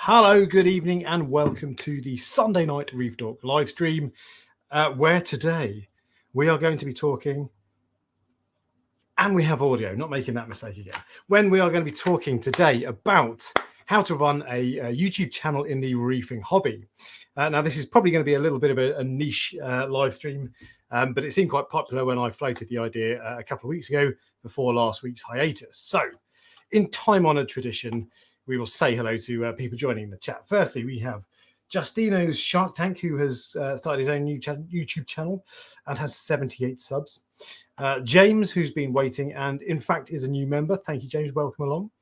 Hello, good evening, and welcome to the Sunday night Reef Talk live stream, where today we are going to be talking, and we have audio, not making that mistake again, when we are going to be talking today about how to run a YouTube channel in the reefing hobby. Now, this is probably going to be a little bit of a niche live stream, but it seemed quite popular when I floated the idea a couple of weeks ago before last week's hiatus. So, in time-honoured tradition, we will say hello to people joining the chat. Firstly, we have Justino's Shark Tank, who has started his own new YouTube channel and has 78 subs. James, who's been waiting and in fact is a new member. Thank you, James. Welcome along.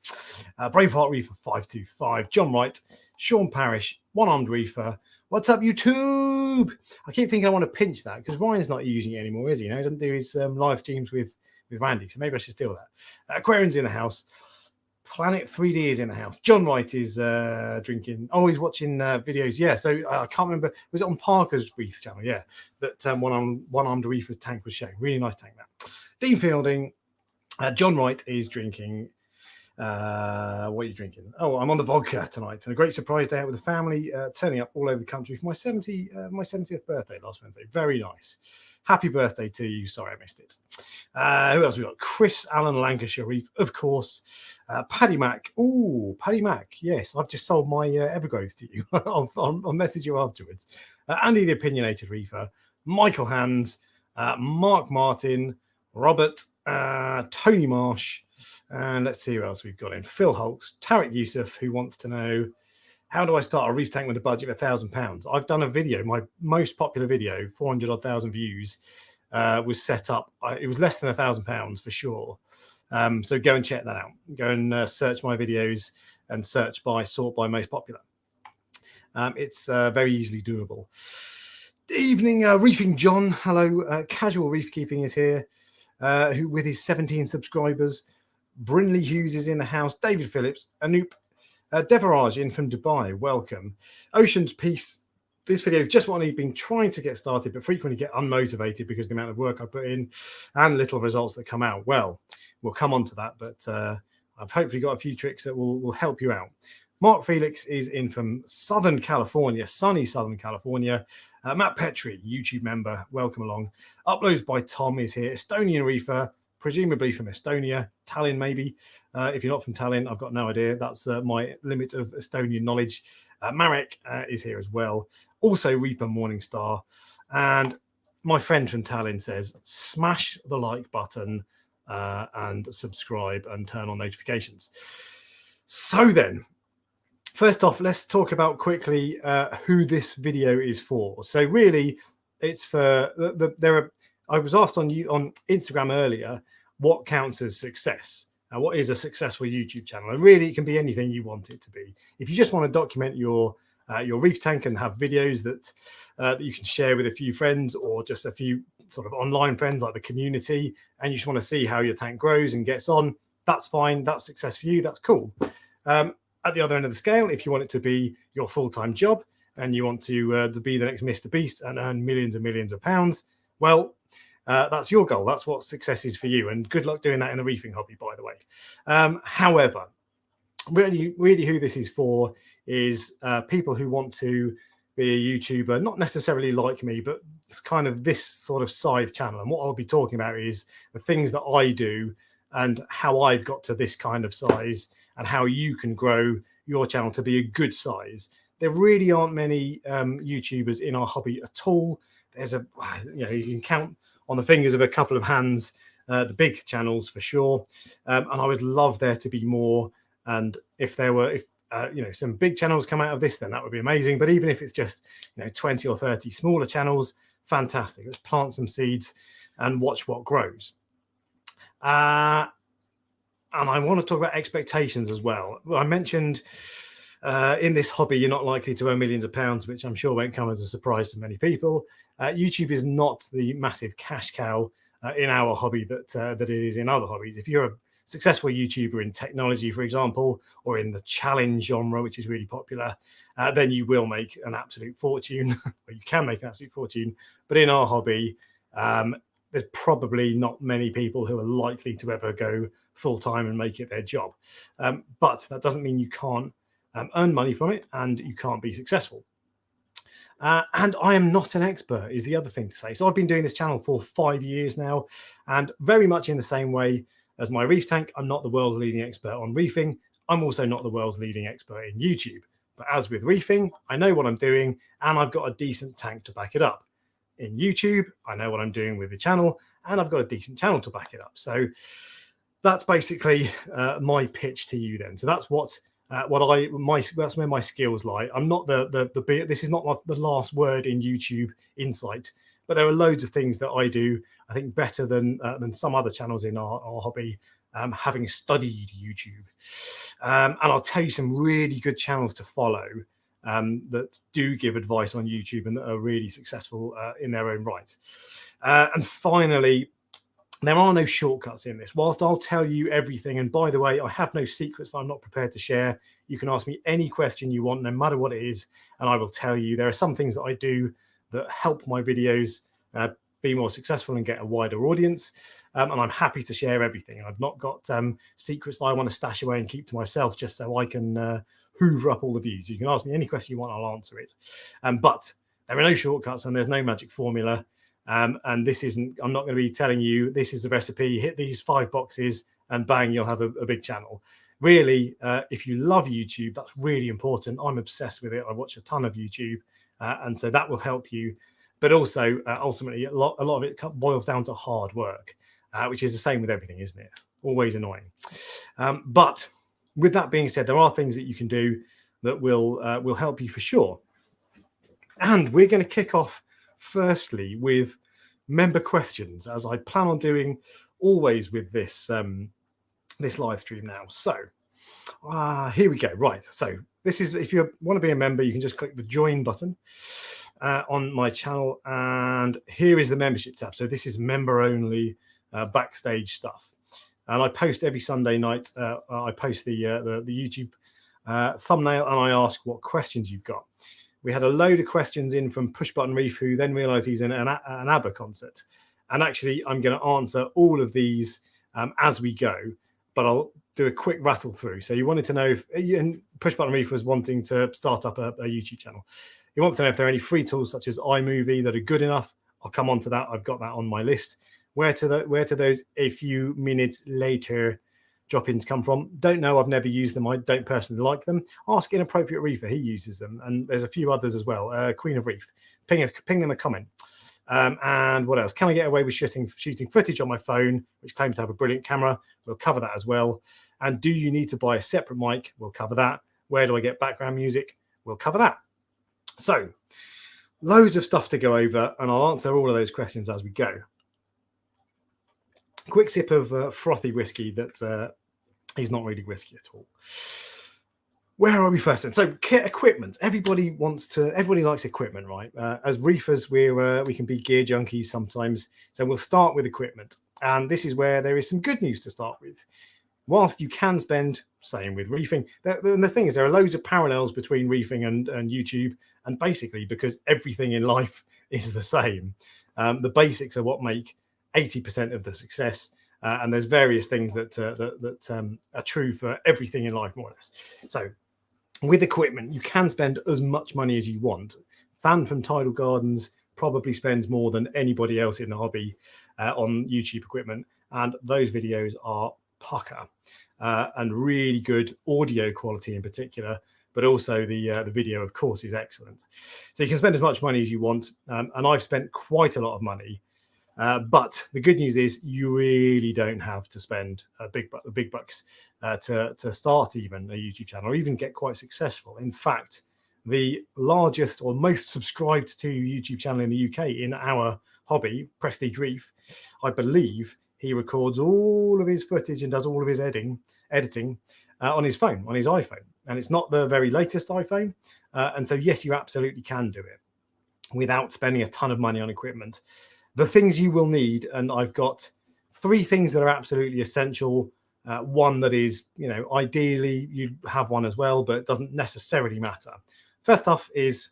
Braveheart Reefer 525, John Wright, Sean Parrish, One Armed Reefer. What's up, YouTube? I keep thinking I want to pinch that because Ryan's not using it anymore, is he? He doesn't do his live streams with Randy, so maybe I should steal that. Aquarian's in the house. Planet 3D is in the house. John Wright is drinking. Oh, he's watching videos. Yeah, so I can't remember. Was it on Parker's Reef channel? Yeah, that one-armed reefer's tank was showing. Really nice tank, that. Dean Fielding. John Wright is drinking. What are you drinking? Oh, I'm on the vodka tonight. And a great surprise day out with the family, turning up all over the country for my 70th birthday last Wednesday. Very nice. Happy birthday to you. Sorry, I missed it. Who else we got? Chris Allen Lancashire Reef, of course. Paddy Mac. Oh, Paddy Mac. Yes, I've just sold my Evergrowth to you. I'll message you afterwards. Andy the Opinionated Reefer. Michael Hands. Mark Martin. Robert. Tony Marsh. And let's see who else we've got in. Phil Hulks. Tarek Yusuf, who wants to know, how do I start a reef tank with a budget of £1,000? I've done a video, my most popular video, 400,000 views, was set up. It was less than £1,000 for sure. So go and check that out. Go and search my videos and sort by most popular. It's very easily doable. Evening, Reefing John. Hello. Casual Reef Keeping is here, who with his 17 subscribers. Brinley Hughes is in the house. David Phillips, Anoop. Devaraj in from Dubai, welcome. Ocean's Peace. This video is just what I've been trying to get started, but frequently get unmotivated because of the amount of work I put in and little results that come out. Well, we'll come on to that, but I've hopefully got a few tricks that will help you out. Mark Felix is in from Southern California, sunny Southern California. Matt Petrie, YouTube member, welcome along. Uploads by Tom is here. Estonian Reefer, presumably from Estonia, Tallinn maybe. If you're not from Tallinn, I've got no idea. That's my limit of Estonian knowledge. Marek is here as well. Also Reaper Morningstar. And my friend from Tallinn says, smash the like button and subscribe and turn on notifications. So then, first off, let's talk about quickly who this video is for. So really, it's for I was asked on Instagram earlier, what counts as success? What is a successful YouTube channel? And really, it can be anything you want it to be. If you just want to document your reef tank and have videos that you can share with a few friends or just a few sort of online friends like the community, and you just want to see how your tank grows and gets on, that's fine. That's success for you. That's cool. At the other end of the scale, if you want it to be your full-time job and you want to be the next Mr. Beast and earn millions and millions of pounds, well, that's your goal. That's what success is for you. And good luck doing that in the reefing hobby, by the way. However, really who this is for is people who want to be a YouTuber, not necessarily like me, but it's kind of this sort of size channel. And what I'll be talking about is the things that I do and how I've got to this kind of size and how you can grow your channel to be a good size. There really aren't many YouTubers in our hobby at all. There's you can count on the fingers of a couple of hands, the big channels for sure. And I would love there to be more. And if some big channels come out of this, then that would be amazing. But even if it's just 20 or 30 smaller channels, fantastic. Let's plant some seeds and watch what grows. And I want to talk about expectations as well. I mentioned in this hobby, you're not likely to earn millions of pounds, which I'm sure won't come as a surprise to many people. YouTube is not the massive cash cow in our hobby that it is in other hobbies. If you're a successful YouTuber in technology, for example, or in the challenge genre, which is really popular, then you will make an absolute fortune, or you can make an absolute fortune. But in our hobby, there's probably not many people who are likely to ever go full-time and make it their job. But that doesn't mean you can't earn money from it, and you can't be successful. And I am not an expert is the other thing to say. So I've been doing this channel for 5 years now, and very much in the same way as my reef tank, I'm not the world's leading expert on reefing. I'm also not the world's leading expert in YouTube. But as with reefing, I know what I'm doing, and I've got a decent tank to back it up. In YouTube, I know what I'm doing with the channel, and I've got a decent channel to back it up. So that's basically my pitch to you then. So that's that's where my skills lie. I'm not this is not the last word in YouTube insight, but there are loads of things that I do, I think, better than some other channels in our hobby, having studied YouTube. And I'll tell you some really good channels to follow that do give advice on YouTube and that are really successful in their own right. And finally, there are no shortcuts in this. Whilst I'll tell you everything, and by the way, I have no secrets that I'm not prepared to share. You can ask me any question you want, no matter what it is, and I will tell you. There are some things that I do that help my videos be more successful and get a wider audience, and I'm happy to share everything. I've not got secrets that I want to stash away and keep to myself just so I can hoover up all the views. You can ask me any question you want, I'll answer it. But there are no shortcuts and there's no magic formula. And this isn't, I'm not going to be telling you this is the recipe, hit these 5 boxes and bang, you'll have a big channel. Really, if you love YouTube, that's really important. I'm obsessed with it. I watch a ton of YouTube, and so that will help you. But also, ultimately, a lot of it boils down to hard work, which is the same with everything, isn't it? Always annoying. But with that being said, there are things that you can do that will help you for sure. And we're going to kick off firstly with member questions, as I plan on doing always with this this live stream now. So here we go. Right, so this is, if you want to be a member, you can just click the join button on my channel, and here is the membership tab. So this is member only backstage stuff, and I post every Sunday night. I post the YouTube thumbnail, and I ask what questions you've got. We had a load of questions in from Push Button Reef, who then realized he's in an ABBA concert. And actually, I'm going to answer all of these as we go, but I'll do a quick rattle through. So you wanted to know if Push Button Reef was wanting to start up a YouTube channel. He wants to know if there are any free tools such as iMovie that are good enough. I'll come on to that. I've got that on my list. Where to those a few minutes later drop-ins come from? Don't know. I've never used them. I don't personally like them. Ask Inappropriate Reefer. He uses them, and there's a few others as well. Queen of Reef. Ping them a comment. And what else? Can I get away with shooting footage on my phone, which claims to have a brilliant camera? We'll cover that as well. And do you need to buy a separate mic? We'll cover that. Where do I get background music? We'll cover that. So loads of stuff to go over, and I'll answer all of those questions as we go. Quick sip of frothy whiskey that is not really whiskey at all. Where are we first then? So kit equipment. Everybody likes equipment, right? As reefers, we can be gear junkies sometimes. So we'll start with equipment. And this is where there is some good news to start with. Whilst you can spend, same with reefing, the thing is there are loads of parallels between reefing and YouTube, and basically because everything in life is the same. The basics are what make 80% of the success. And there's various things that are true for everything in life, more or less. So with equipment, you can spend as much money as you want. Fan from Tidal Gardens probably spends more than anybody else in the hobby on YouTube equipment. And those videos are pucker and really good audio quality in particular, but also the video, of course, is excellent. So you can spend as much money as you want. And I've spent quite a lot of money. But the good news is you really don't have to spend big bucks to start even a YouTube channel or even get quite successful. In fact, the largest or most subscribed to YouTube channel in the UK in our hobby, Prestige Reef, I believe he records all of his footage and does all of his editing on his phone, on his iPhone. And it's not the very latest iPhone. And so, yes, you absolutely can do it without spending a ton of money on equipment. The things you will need, and I've got 3 things that are absolutely essential. One that is, ideally you'd have one as well, but it doesn't necessarily matter. First off is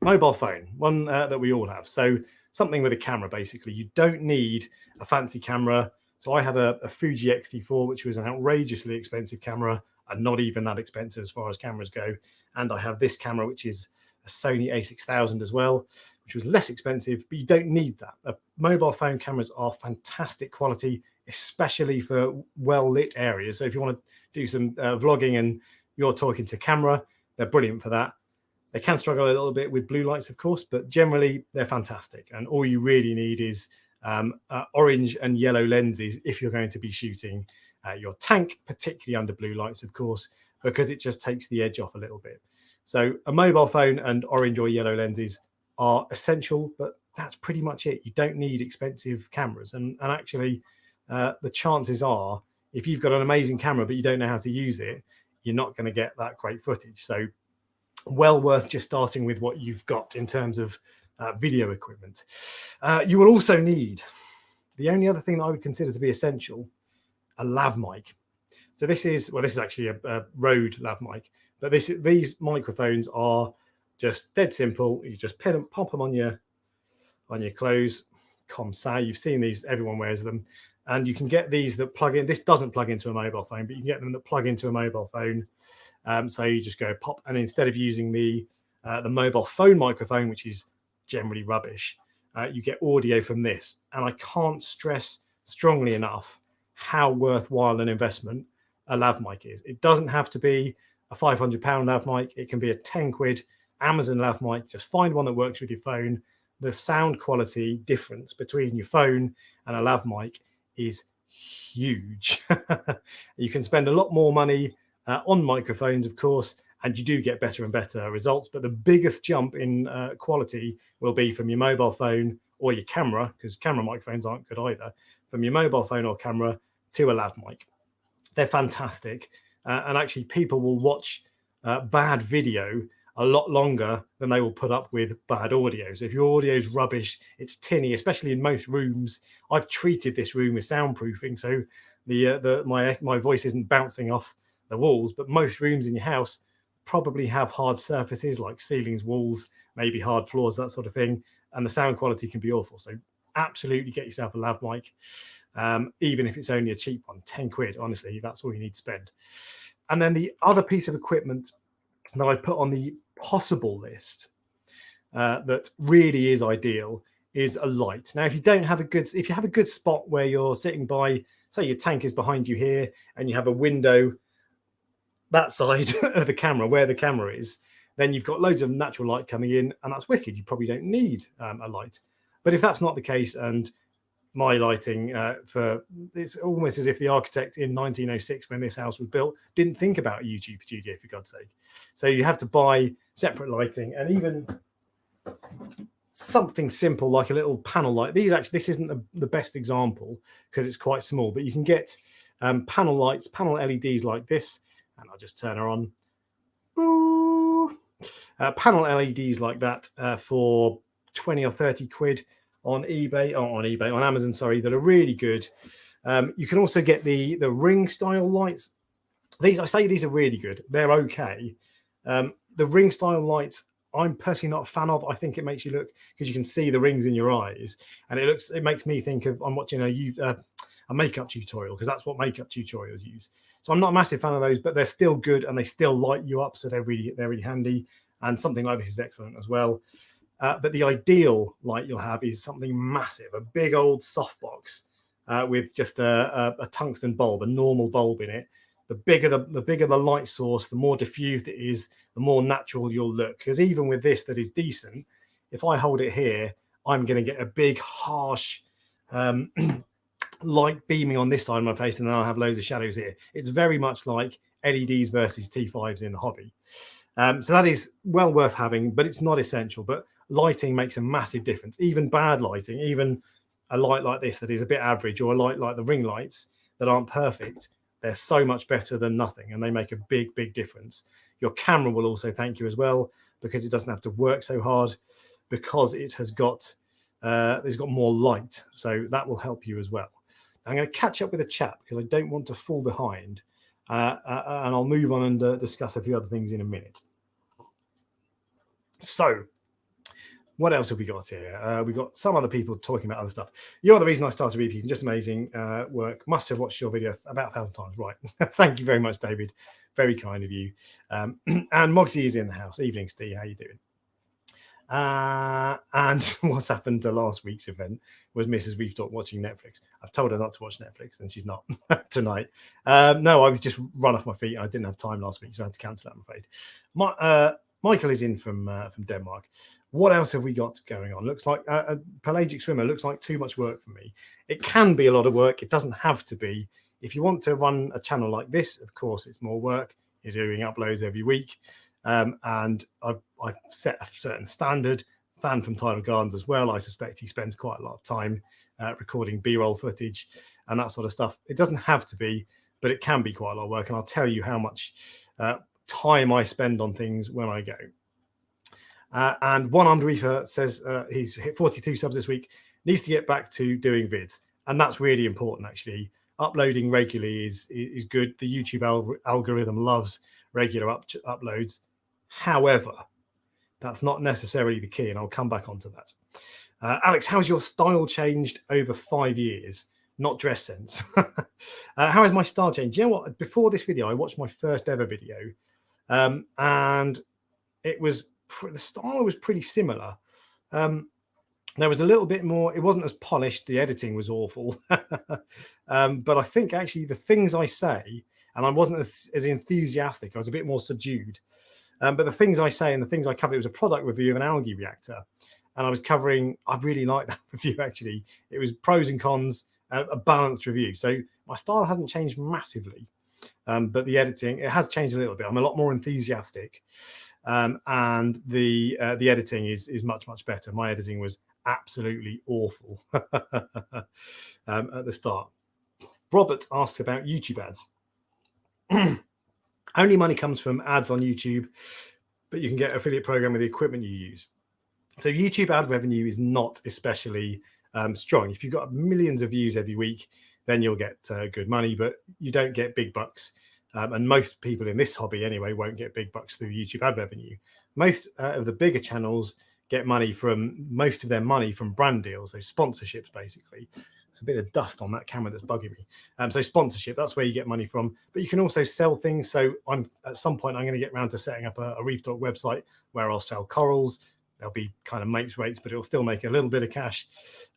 mobile phone, one that we all have. So something with a camera, basically. You don't need a fancy camera. So I have a Fuji X-T4, which was an outrageously expensive camera. are not even that expensive as far as cameras go. And I have this camera, which is a Sony a6000 as well, which was less expensive, but you don't need that. Mobile phone cameras are fantastic quality, especially for well-lit areas. So if you want to do some vlogging and you're talking to camera, they're brilliant for that. They can struggle a little bit with blue lights, of course, but generally they're fantastic. And all you really need is orange and yellow lenses if you're going to be shooting your tank, particularly under blue lights, of course, because it just takes the edge off a little bit. So a mobile phone and orange or yellow lenses are essential, but that's pretty much it. You don't need expensive cameras. And actually, the chances are, if you've got an amazing camera, but you don't know how to use it, you're not going to get that great footage. So well worth just starting with what you've got in terms of video equipment. You will also need, the only other thing that I would consider to be essential, a lav mic. So this is actually a Rode lav mic, but these microphones are just dead simple. You just pop them on your clothes. Comme ça. You've seen these, everyone wears them. And you can get these that plug in. This doesn't plug into a mobile phone, but you can get them that plug into a mobile phone. So you just go pop, and instead of using the mobile phone microphone, which is generally rubbish, you get audio from this. And I can't stress strongly enough how worthwhile an investment a lav mic is. It doesn't have to be a £500 lav mic. It can be a 10 quid Amazon lav mic. Just find one that works with your phone. The sound quality difference between your phone and a lav mic is huge. You can spend a lot more money on microphones, of course, and you do get better and better results. But the biggest jump in quality will be from your mobile phone or your camera, because camera microphones aren't good either, from your mobile phone or camera to a lav mic. They're fantastic. And actually, people will watch bad video a lot longer than they will put up with bad audio. So if your audio is rubbish, it's tinny, especially in most rooms. I've treated this room with soundproofing, so my voice isn't bouncing off the walls. But most rooms in your house probably have hard surfaces like ceilings, walls, maybe hard floors, that sort of thing, and the sound quality can be awful. So absolutely get yourself a lav mic, even if it's only a cheap one, 10 quid. Honestly, that's all you need to spend. And then the other piece of equipment that I've put on the possible list that really is ideal is a light. Now, if you have a good spot where you're sitting by, say your tank is behind you here, and you have a window that side of the camera where the camera is, then you've got loads of natural light coming in, and that's wicked. You probably don't need a light. But if that's not the case, and my lighting it's almost as if the architect in 1906, when this house was built, didn't think about a YouTube studio, for God's sake. So you have to buy separate lighting, and even something simple like a little panel light. This isn't the best example because it's quite small, but you can get panel lights, panel LEDs like this, and I'll just turn her on. Panel LEDs like that for 20 or 30 quid on Amazon, sorry, that are really good. You can also get the ring style lights. These are really good. They're okay. The ring style lights, I'm personally not a fan of. I think it makes you look, because you can see the rings in your eyes, and it makes me think of, I'm watching a makeup tutorial, because that's what makeup tutorials use. So I'm not a massive fan of those, but they're still good, and they still light you up, so they're really handy. And something like this is excellent as well. But the ideal light you'll have is something massive, a big old softbox with just a tungsten bulb, a normal bulb in it. The bigger the light source, the more diffused it is, the more natural you'll look. Because even with this that is decent, if I hold it here, I'm going to get a big, harsh light beaming on this side of my face, and then I'll have loads of shadows here. It's very much like LEDs versus T5s in the hobby. So that is well worth having, but it's not essential. But lighting makes a massive difference. Even bad lighting, even a light like this that is a bit average, or a light like the ring lights that aren't perfect, they're so much better than nothing, and they make a big difference. Your camera will also thank you as well, because it doesn't have to work so hard, because it has got it's got more light, so that will help you as well. I'm going to catch up with the chat because I don't want to fall behind, and I'll move on and discuss a few other things in a minute. So what else have we got here? We've got some other people talking about other stuff. You're the reason I started Reefing. Just amazing work. Must have watched your video about 1,000 times. Right. Thank you very much, David, Very kind of you. And Mogsy is in the house. Evening, Steve. How you doing? And what's happened to last week's event was Mrs. Reef Talk watching Netflix. I've told her not to watch Netflix, and she's not tonight. No, I was just run off my feet. I didn't have time last week, so I had to cancel that, I'm afraid. Michael is in from Denmark. What else have we got going on? Looks like a pelagic swimmer. Looks like too much work for me. It can be a lot of work. It doesn't have to be. If you want to run a channel like this, of course, it's more work. You're doing uploads every week. And I've set a certain standard. Than from Tidal Gardens as well. I suspect he spends quite a lot of time recording B-roll footage and that sort of stuff. It doesn't have to be, but it can be quite a lot of work. And I'll tell you how much time I spend on things when I go. And One Armed Reefer says he's hit 42 subs this week, needs to get back to doing vids. And that's really important, actually. Uploading regularly is good. The YouTube algorithm loves regular uploads. However, that's not necessarily the key, and I'll come back onto that. Alex, how's your style changed over 5 years? Not dress sense. How has my style changed? You know what? Before this video, I watched my first ever video, and it was the style was pretty similar. There was a little bit more. It wasn't as polished. The editing was awful, but I think actually the things I say, and I wasn't as enthusiastic. I was a bit more subdued. But the things I say and the things I covered, it was a product review of an algae reactor. And I was covering, I really liked that review, actually. It was pros and cons, a balanced review. So my style hasn't changed massively, but the editing, it has changed a little bit. I'm a lot more enthusiastic. And the editing is much, much better. My editing was absolutely awful at the start. Robert asked about YouTube ads. Only money comes from ads on YouTube, but you can get an affiliate program with the equipment you use. So YouTube ad revenue is not especially strong. If you've got millions of views every week, then you'll get good money, but you don't get big bucks. And most people in this hobby anyway won't get big bucks through YouTube ad revenue. Most of the bigger channels get most of their money from brand deals, so sponsorships basically. It's a bit of dust on that camera that's bugging me. So sponsorship, that's where you get money from. But you can also sell things. So at some point, I'm going to get around to setting up a Reef Talk website where I'll sell corals. There'll be kind of mates rates, but it'll still make a little bit of cash.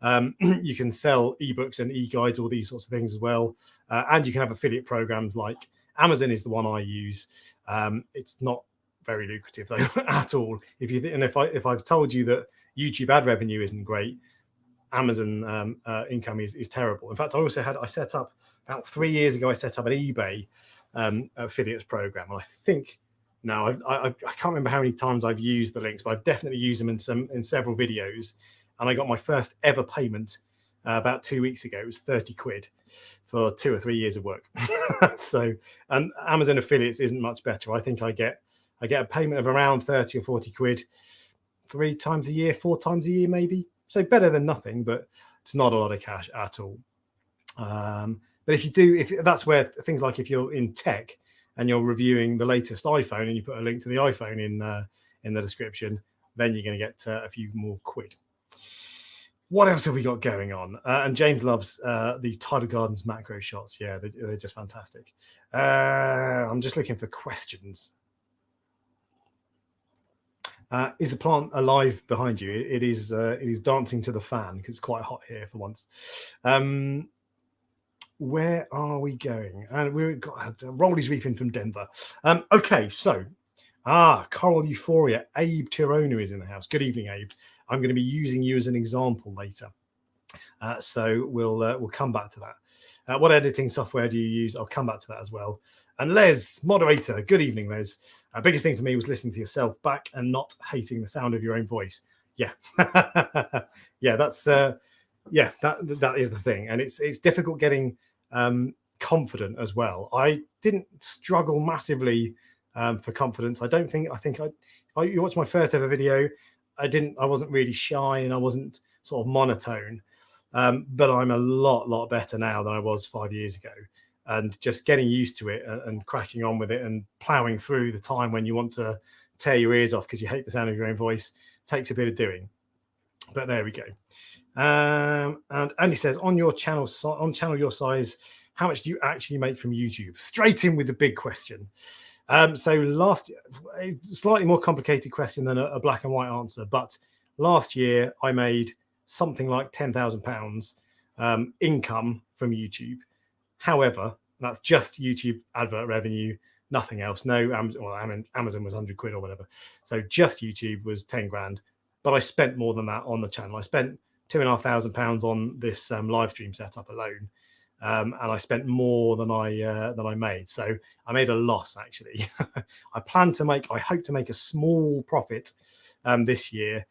You can sell ebooks and e-guides, all these sorts of things as well. And you can have affiliate programs like Amazon is the one I use. It's not very lucrative though at all. If I've told you that YouTube ad revenue isn't great, Amazon income is terrible. In fact, I set up about 3 years ago. I set up an eBay affiliates program, and I think now I can't remember how many times I've used the links, but I've definitely used them in several videos. And I got my first ever payment about 2 weeks ago. It was 30 quid for 2 or 3 years of work. So, and Amazon affiliates isn't much better. I think I get a payment of around 30 or 40 quid 3 times a year, 4 times a year maybe. So better than nothing, but it's not a lot of cash at all. But if that's where things like if you're in tech and you're reviewing the latest iPhone and you put a link to the iPhone in the description, then you're going to get a few more quid. What else have we got going on? And James loves the Tidal Gardens macro shots. Yeah, they're just fantastic. I'm just looking for questions. Is the plant alive behind you? It is dancing to the fan because it's quite hot here for once. Where are we going? And we've got Rolly's Reefing from Denver. Okay, so Coral Euphoria. Abe Tirona is in the house. Good evening, Abe. I'm going to be using you as an example later. So we'll come back to that. What editing software do you use? I'll come back to that as well. And Les, moderator. Good evening, Les. Biggest thing for me was listening to yourself back and not hating the sound of your own voice. Yeah, yeah, that's that is the thing, and it's difficult getting confident as well. I didn't struggle massively for confidence. I think you watch my first ever video, I wasn't really shy and I wasn't sort of monotone, but I'm a lot better now than I was 5 years ago. And just getting used to it and cracking on with it and plowing through the time when you want to tear your ears off because you hate the sound of your own voice takes a bit of doing. But there we go. And Andy says, on channel your size, how much do you actually make from YouTube? Straight in with the big question. So last year, a slightly more complicated question than a black and white answer, but last year I made something like £10,000 income from YouTube. However, that's just YouTube advert revenue, nothing else. No, Amazon was 100 quid or whatever. So just YouTube was 10 grand. But I spent more than that on the channel. I spent £2,500 on this live stream setup alone. And I spent more than I made. So I made a loss, actually. I hope to make a small profit this year,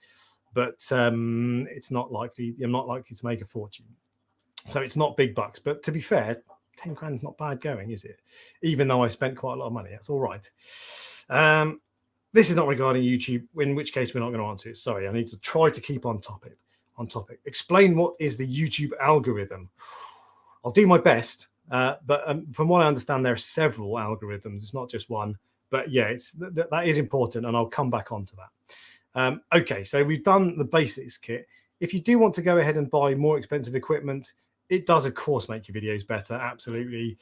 but it's not likely. I'm not likely to make a fortune. So it's not big bucks. But to be fair, 10 grand's not bad going, is it? Even though I spent quite a lot of money, that's all right. This is not regarding YouTube, in which case we're not going to answer it. Sorry, I need to try to keep on topic. Explain what is the YouTube algorithm. I'll do my best, but from what I understand, there are several algorithms. It's not just one. But yeah, that is important, and I'll come back onto that. Okay, so we've done the basics kit. If you do want to go ahead and buy more expensive equipment, it does, of course, make your videos better. Absolutely.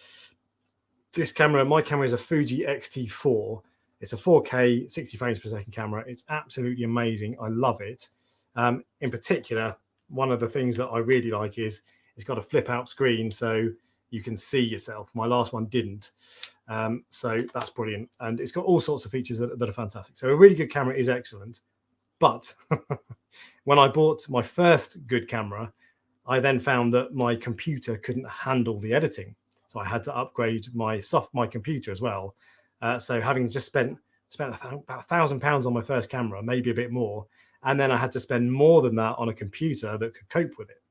My camera is a Fuji X-T4. It's a 4K 60 frames per second camera. It's absolutely amazing. I love it. In particular, one of the things that I really like is it's got a flip out screen so you can see yourself. My last one didn't. So that's brilliant. And it's got all sorts of features that are fantastic. So a really good camera is excellent. But when I bought my first good camera, I then found that my computer couldn't handle the editing. So I had to upgrade my computer as well. So having just spent about £1,000 on my first camera, maybe a bit more, and then I had to spend more than that on a computer that could cope with it.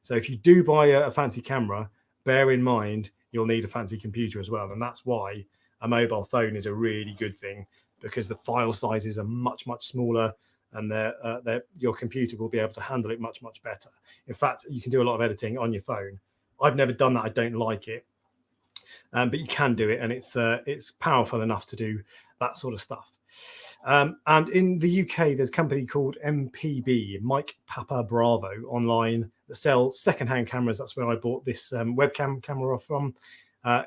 So if you do buy a fancy camera, bear in mind you'll need a fancy computer as well. And that's why a mobile phone is a really good thing, because the file sizes are much smaller, and your computer will be able to handle it much better. In fact, you can do a lot of editing on your phone. I've never done that. I don't like it. But you can do it, and it's powerful enough to do that sort of stuff. And in the UK, there's a company called MPB, Mike Papa Bravo, online, that sell secondhand cameras. That's where I bought this webcam camera from.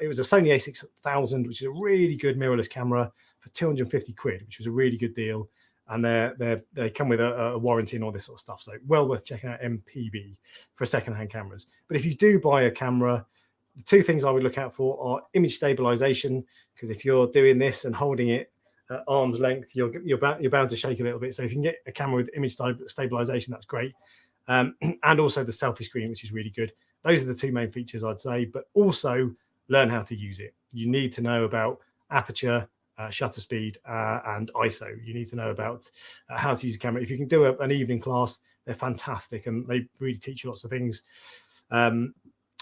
It was a Sony a6000, which is a really good mirrorless camera for 250 quid, which was a really good deal. And they come with a warranty and all this sort of stuff. So well worth checking out MPB for secondhand cameras. But if you do buy a camera, the two things I would look out for are image stabilization, because if you're doing this and holding it at arm's length, you're bound to shake a little bit. So if you can get a camera with image stabilization, that's great. And also the selfie screen, which is really good. Those are the two main features I'd say, but also learn how to use it. You need to know about aperture, shutter speed, and ISO. You need to know about how to use a camera. If you can do an evening class, they're fantastic, and they really teach you lots of things.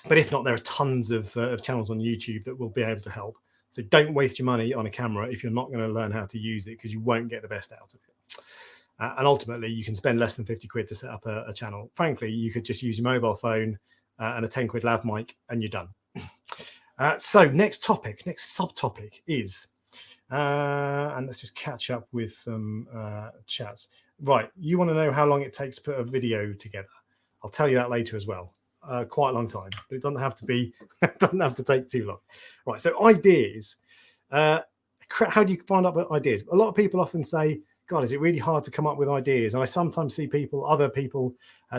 But if not, there are tons of channels on YouTube that will be able to help. So don't waste your money on a camera if you're not going to learn how to use it, because you won't get the best out of it. And ultimately, you can spend less than 50 quid to set up a channel. Frankly, you could just use your mobile phone and a 10 quid Lav Mic, and you're done. So next subtopic is, and let's just catch up with some chats. Right, you want to know how long it takes to put a video together? I'll tell you that later as well. Quite a long time, but it doesn't have to be. It doesn't have to take too long. Right. So ideas. How do you find out ideas? A lot of people often say, "God, is it really hard to come up with ideas?" And I sometimes see other people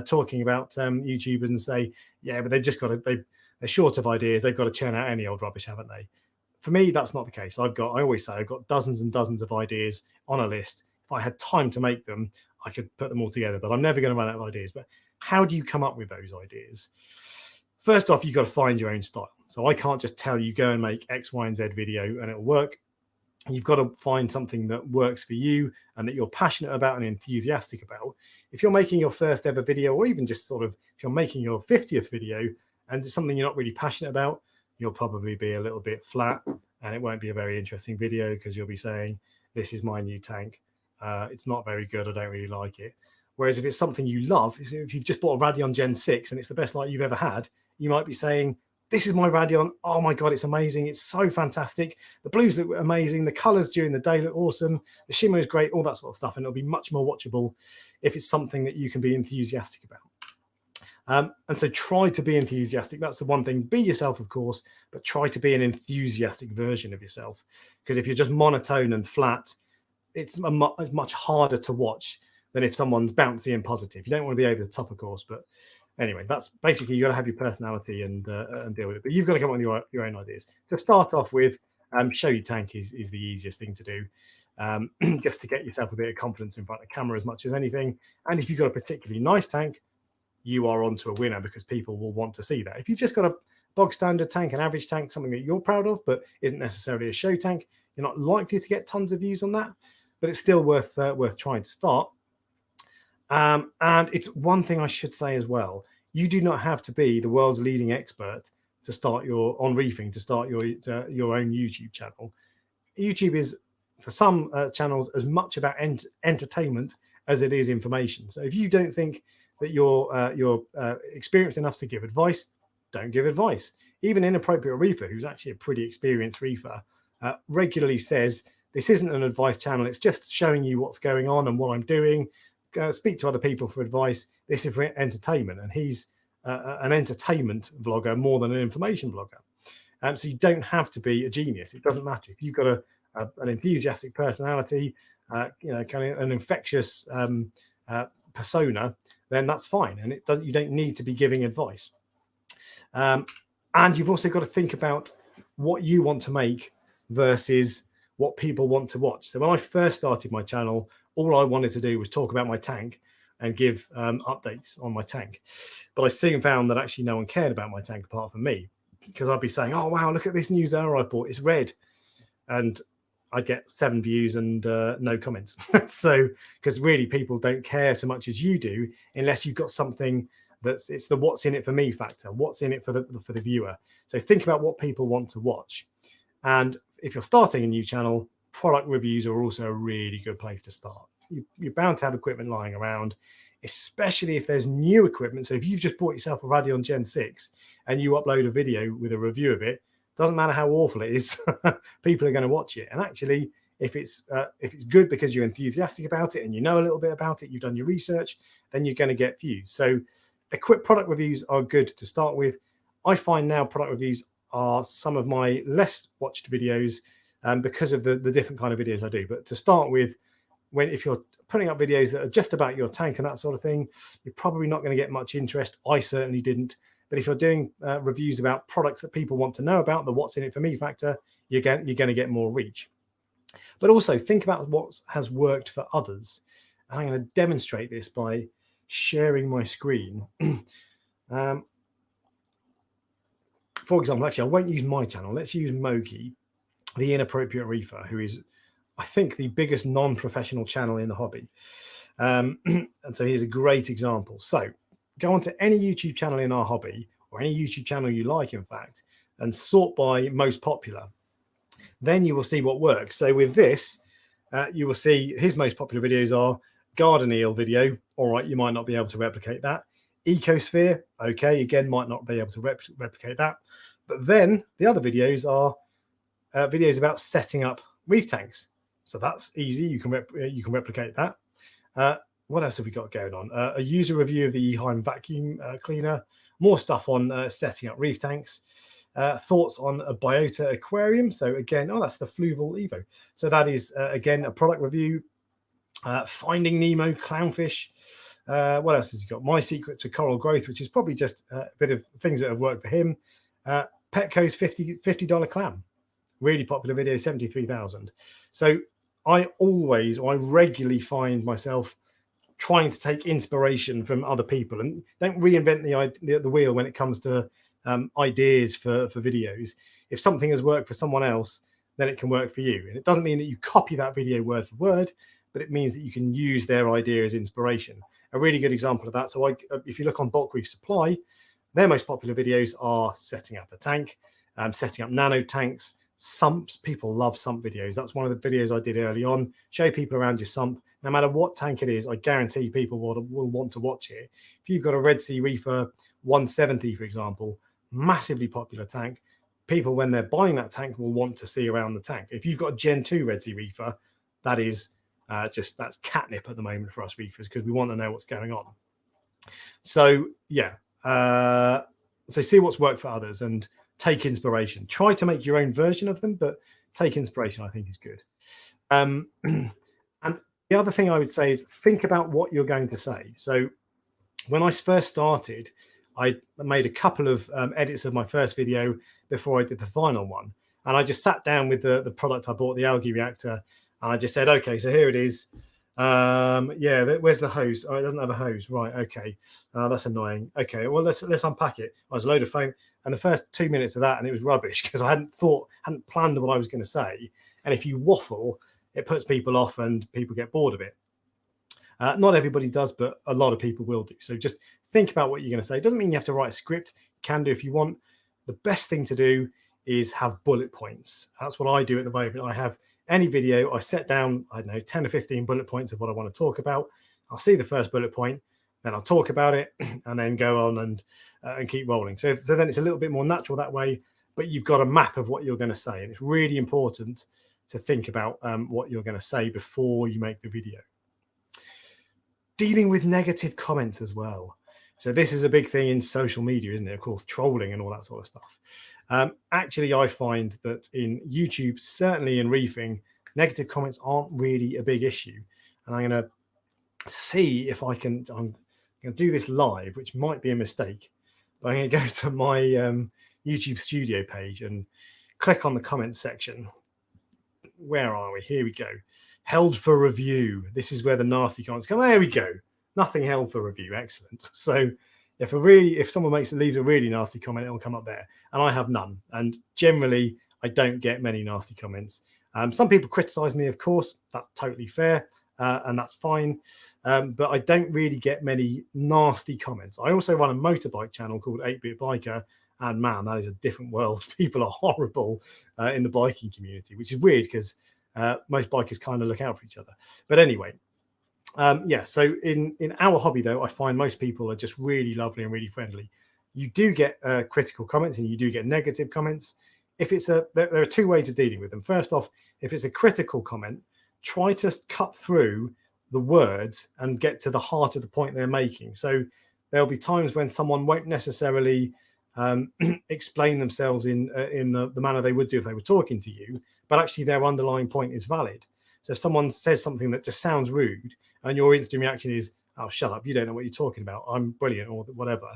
talking about YouTubers and say, "Yeah, but they've just got to. They're short of ideas. They've got to churn out any old rubbish, haven't they?" For me, that's not the case. I always say I've got dozens and dozens of ideas on a list. If I had time to make them, I could put them all together. But I'm never going to run out of ideas. But how do you come up with those ideas? First off, you've got to find your own style. So I can't just tell you go and make X, Y, and Z video and it'll work. You've got to find something that works for you and that you're passionate about and enthusiastic about. If you're making your first ever video, or even just sort of if you're making your 50th video and it's something you're not really passionate about, you'll probably be a little bit flat and it won't be a very interesting video, because you'll be saying, this is my new tank. It's not very good. I don't really like it. Whereas if it's something you love, if you've just bought a Radeon Gen 6 and it's the best light you've ever had, you might be saying, this is my Radeon. Oh my God, it's amazing. It's so fantastic. The blues look amazing. The colors during the day look awesome. The shimmer is great, all that sort of stuff. And it'll be much more watchable if it's something that you can be enthusiastic about. And so try to be enthusiastic. That's the one thing. Be yourself, of course, but try to be an enthusiastic version of yourself. Because if you're just monotone and flat, it's much harder to watch than if someone's bouncy and positive. You don't want to be over the top, of course, but anyway, that's basically, you got to have your personality and deal with it. But you've got to come up with your own ideas. To start off with, show your tank is the easiest thing to do, just to get yourself a bit of confidence in front of camera as much as anything. And if you've got a particularly nice tank, you are onto a winner, because people will want to see that. If you've just got a bog standard tank, an average tank, something that you're proud of but isn't necessarily a show tank, you're not likely to get tons of views on that, but it's still worth trying to start. And it's one thing I should say as well: you do not have to be the world's leading expert to start on reefing, to start your own YouTube channel. YouTube is, for some channels, as much about entertainment as it is information. So if you don't think that you're experienced enough to give advice, don't give advice. Even Inappropriate Reefer, who's actually a pretty experienced reefer, regularly says, this isn't an advice channel, it's just showing you what's going on and what I'm doing. Speak to other people for advice. This is for entertainment. And he's an entertainment vlogger more than an information vlogger. So you don't have to be a genius. It doesn't matter. If you've got an enthusiastic personality, kind of an infectious persona, then that's fine, and you don't need to be giving advice. And you've also got to think about what you want to make versus what people want to watch. So when I first started my channel, all I wanted to do was talk about my tank and give updates on my tank. But I soon found that actually no one cared about my tank apart from me, because I'd be saying, oh wow, look at this new Zara I bought, it's red, and I'd get 7 views and no comments. So, because really people don't care so much as you do, unless you've got something it's the what's in it for me factor, what's in it for the viewer. So think about what people want to watch. And if you're starting a new channel, product reviews are also a really good place to start. You're bound to have equipment lying around, especially if there's new equipment. So if you've just bought yourself a Radeon Gen 6 and you upload a video with a review of it, doesn't matter how awful it is, people are going to watch it. And actually, if it's good because you're enthusiastic about it and you know a little bit about it, you've done your research, then you're going to get views. So product reviews are good to start with. I find now product reviews are some of my less watched videos because of the different kind of videos I do. But to start with, if you're putting up videos that are just about your tank and that sort of thing, you're probably not going to get much interest. I certainly didn't. But if you're doing reviews about products that people want to know about, the what's in it for me factor, you're going to get more reach. But also think about what has worked for others. And I'm going to demonstrate this by sharing my screen. For example, actually, I won't use my channel. Let's use Moki, the Inappropriate Reefer, who is, I think, the biggest non-professional channel in the hobby. And so here's a great example. So go onto any YouTube channel in our hobby, or any YouTube channel you like, in fact, and sort by most popular. Then you will see what works. So with this, you will see his most popular videos are garden eel video. All right, you might not be able to replicate that. Ecosphere, okay, again, might not be able to replicate that. But then the other videos are videos about setting up reef tanks. So that's easy. You can replicate that. What else have we got going on? A user review of the Eheim vacuum cleaner. More stuff on setting up reef tanks. Thoughts on a biota aquarium. So again, that's the Fluval Evo. So that is, again, a product review. Finding Nemo, clownfish. What else has he got? My secret to coral growth, which is probably just a bit of things that have worked for him. Petco's $50 clam. Really popular video, 73,000. So I regularly find myself trying to take inspiration from other people, and don't reinvent the wheel when it comes to ideas for videos. If something has worked for someone else, then it can work for you. And it doesn't mean that you copy that video word for word, but it means that you can use their idea as inspiration. A really good example of that. So if you look on Bulk Reef Supply, their most popular videos are setting up a tank, setting up nano tanks, sumps. People love sump videos. That's one of the videos I did early on. Show people around your sump. No matter what tank it is, I guarantee people will want to watch it. If you've got a Red Sea Reefer 170, for example, massively popular tank, people, when they're buying that tank, will want to see around the tank. If you've got a Gen 2 Red Sea Reefer, that is that's catnip at the moment for us reefers, because we want to know what's going on. So yeah, So see what's worked for others and take inspiration. Try to make your own version of them, but take inspiration, I think, is good. And the other thing I would say is think about what you're going to say. So when I first started, I made a couple of edits of my first video before I did the final one. And I just sat down with the product I bought, the algae reactor, and I just said, okay, so here it is. Yeah, where's the hose? Oh, it doesn't have a hose. Right, okay. That's annoying. Okay, well, let's unpack it. I was a load of foam. And the first 2 minutes of that, and it was rubbish because I hadn't planned what I was going to say. And if you waffle, it puts people off and people get bored of it. Not everybody does, but a lot of people will do. So just think about what you're going to say. It doesn't mean you have to write a script. You can do if you want. The best thing to do is have bullet points. That's what I do at the moment. I have any video, I set down, I don't know, 10 or 15 bullet points of what I want to talk about. I'll see the first bullet point, then I'll talk about it, and then go on and keep rolling. So then it's a little bit more natural that way, but you've got a map of what you're going to say. And it's really important to think about what you're going to say before you make the video. Dealing with negative comments as well. So this is a big thing in social media, isn't it? Of course, trolling and all that sort of stuff. Actually, I find that in YouTube, certainly in Reefing, negative comments aren't really a big issue. And I'm going to see if I can, I'm going to do this live, which might be a mistake. But I'm going to go to my YouTube studio page and click on the comments section. Where are we? Here we go. Held for review. This is where the nasty comments come. There we go. Nothing held for review. Excellent. So if someone leaves a really nasty comment, it'll come up there. And I have none. And generally, I don't get many nasty comments. Some people criticize me, of course. That's totally fair. And that's fine. But I don't really get many nasty comments. I also run a motorbike channel called 8-Bit Biker. And man, that is a different world. People are horrible in the biking community, which is weird because most bikers kind of look out for each other. But anyway, yeah, so in our hobby, though, I find most people are just really lovely and really friendly. You do get critical comments and you do get negative comments. If it's there are two ways of dealing with them. First off, if it's a critical comment, try to cut through the words and get to the heart of the point they're making. So there'll be times when someone won't necessarily explain themselves in the manner they would do if they were talking to you, but actually their underlying point is valid. So if someone says something that just sounds rude and your instant reaction is, oh, shut up, you don't know what you're talking about, I'm brilliant, or whatever,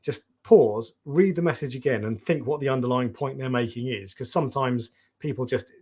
just pause, read the message again and think what the underlying point they're making is. Because sometimes people just,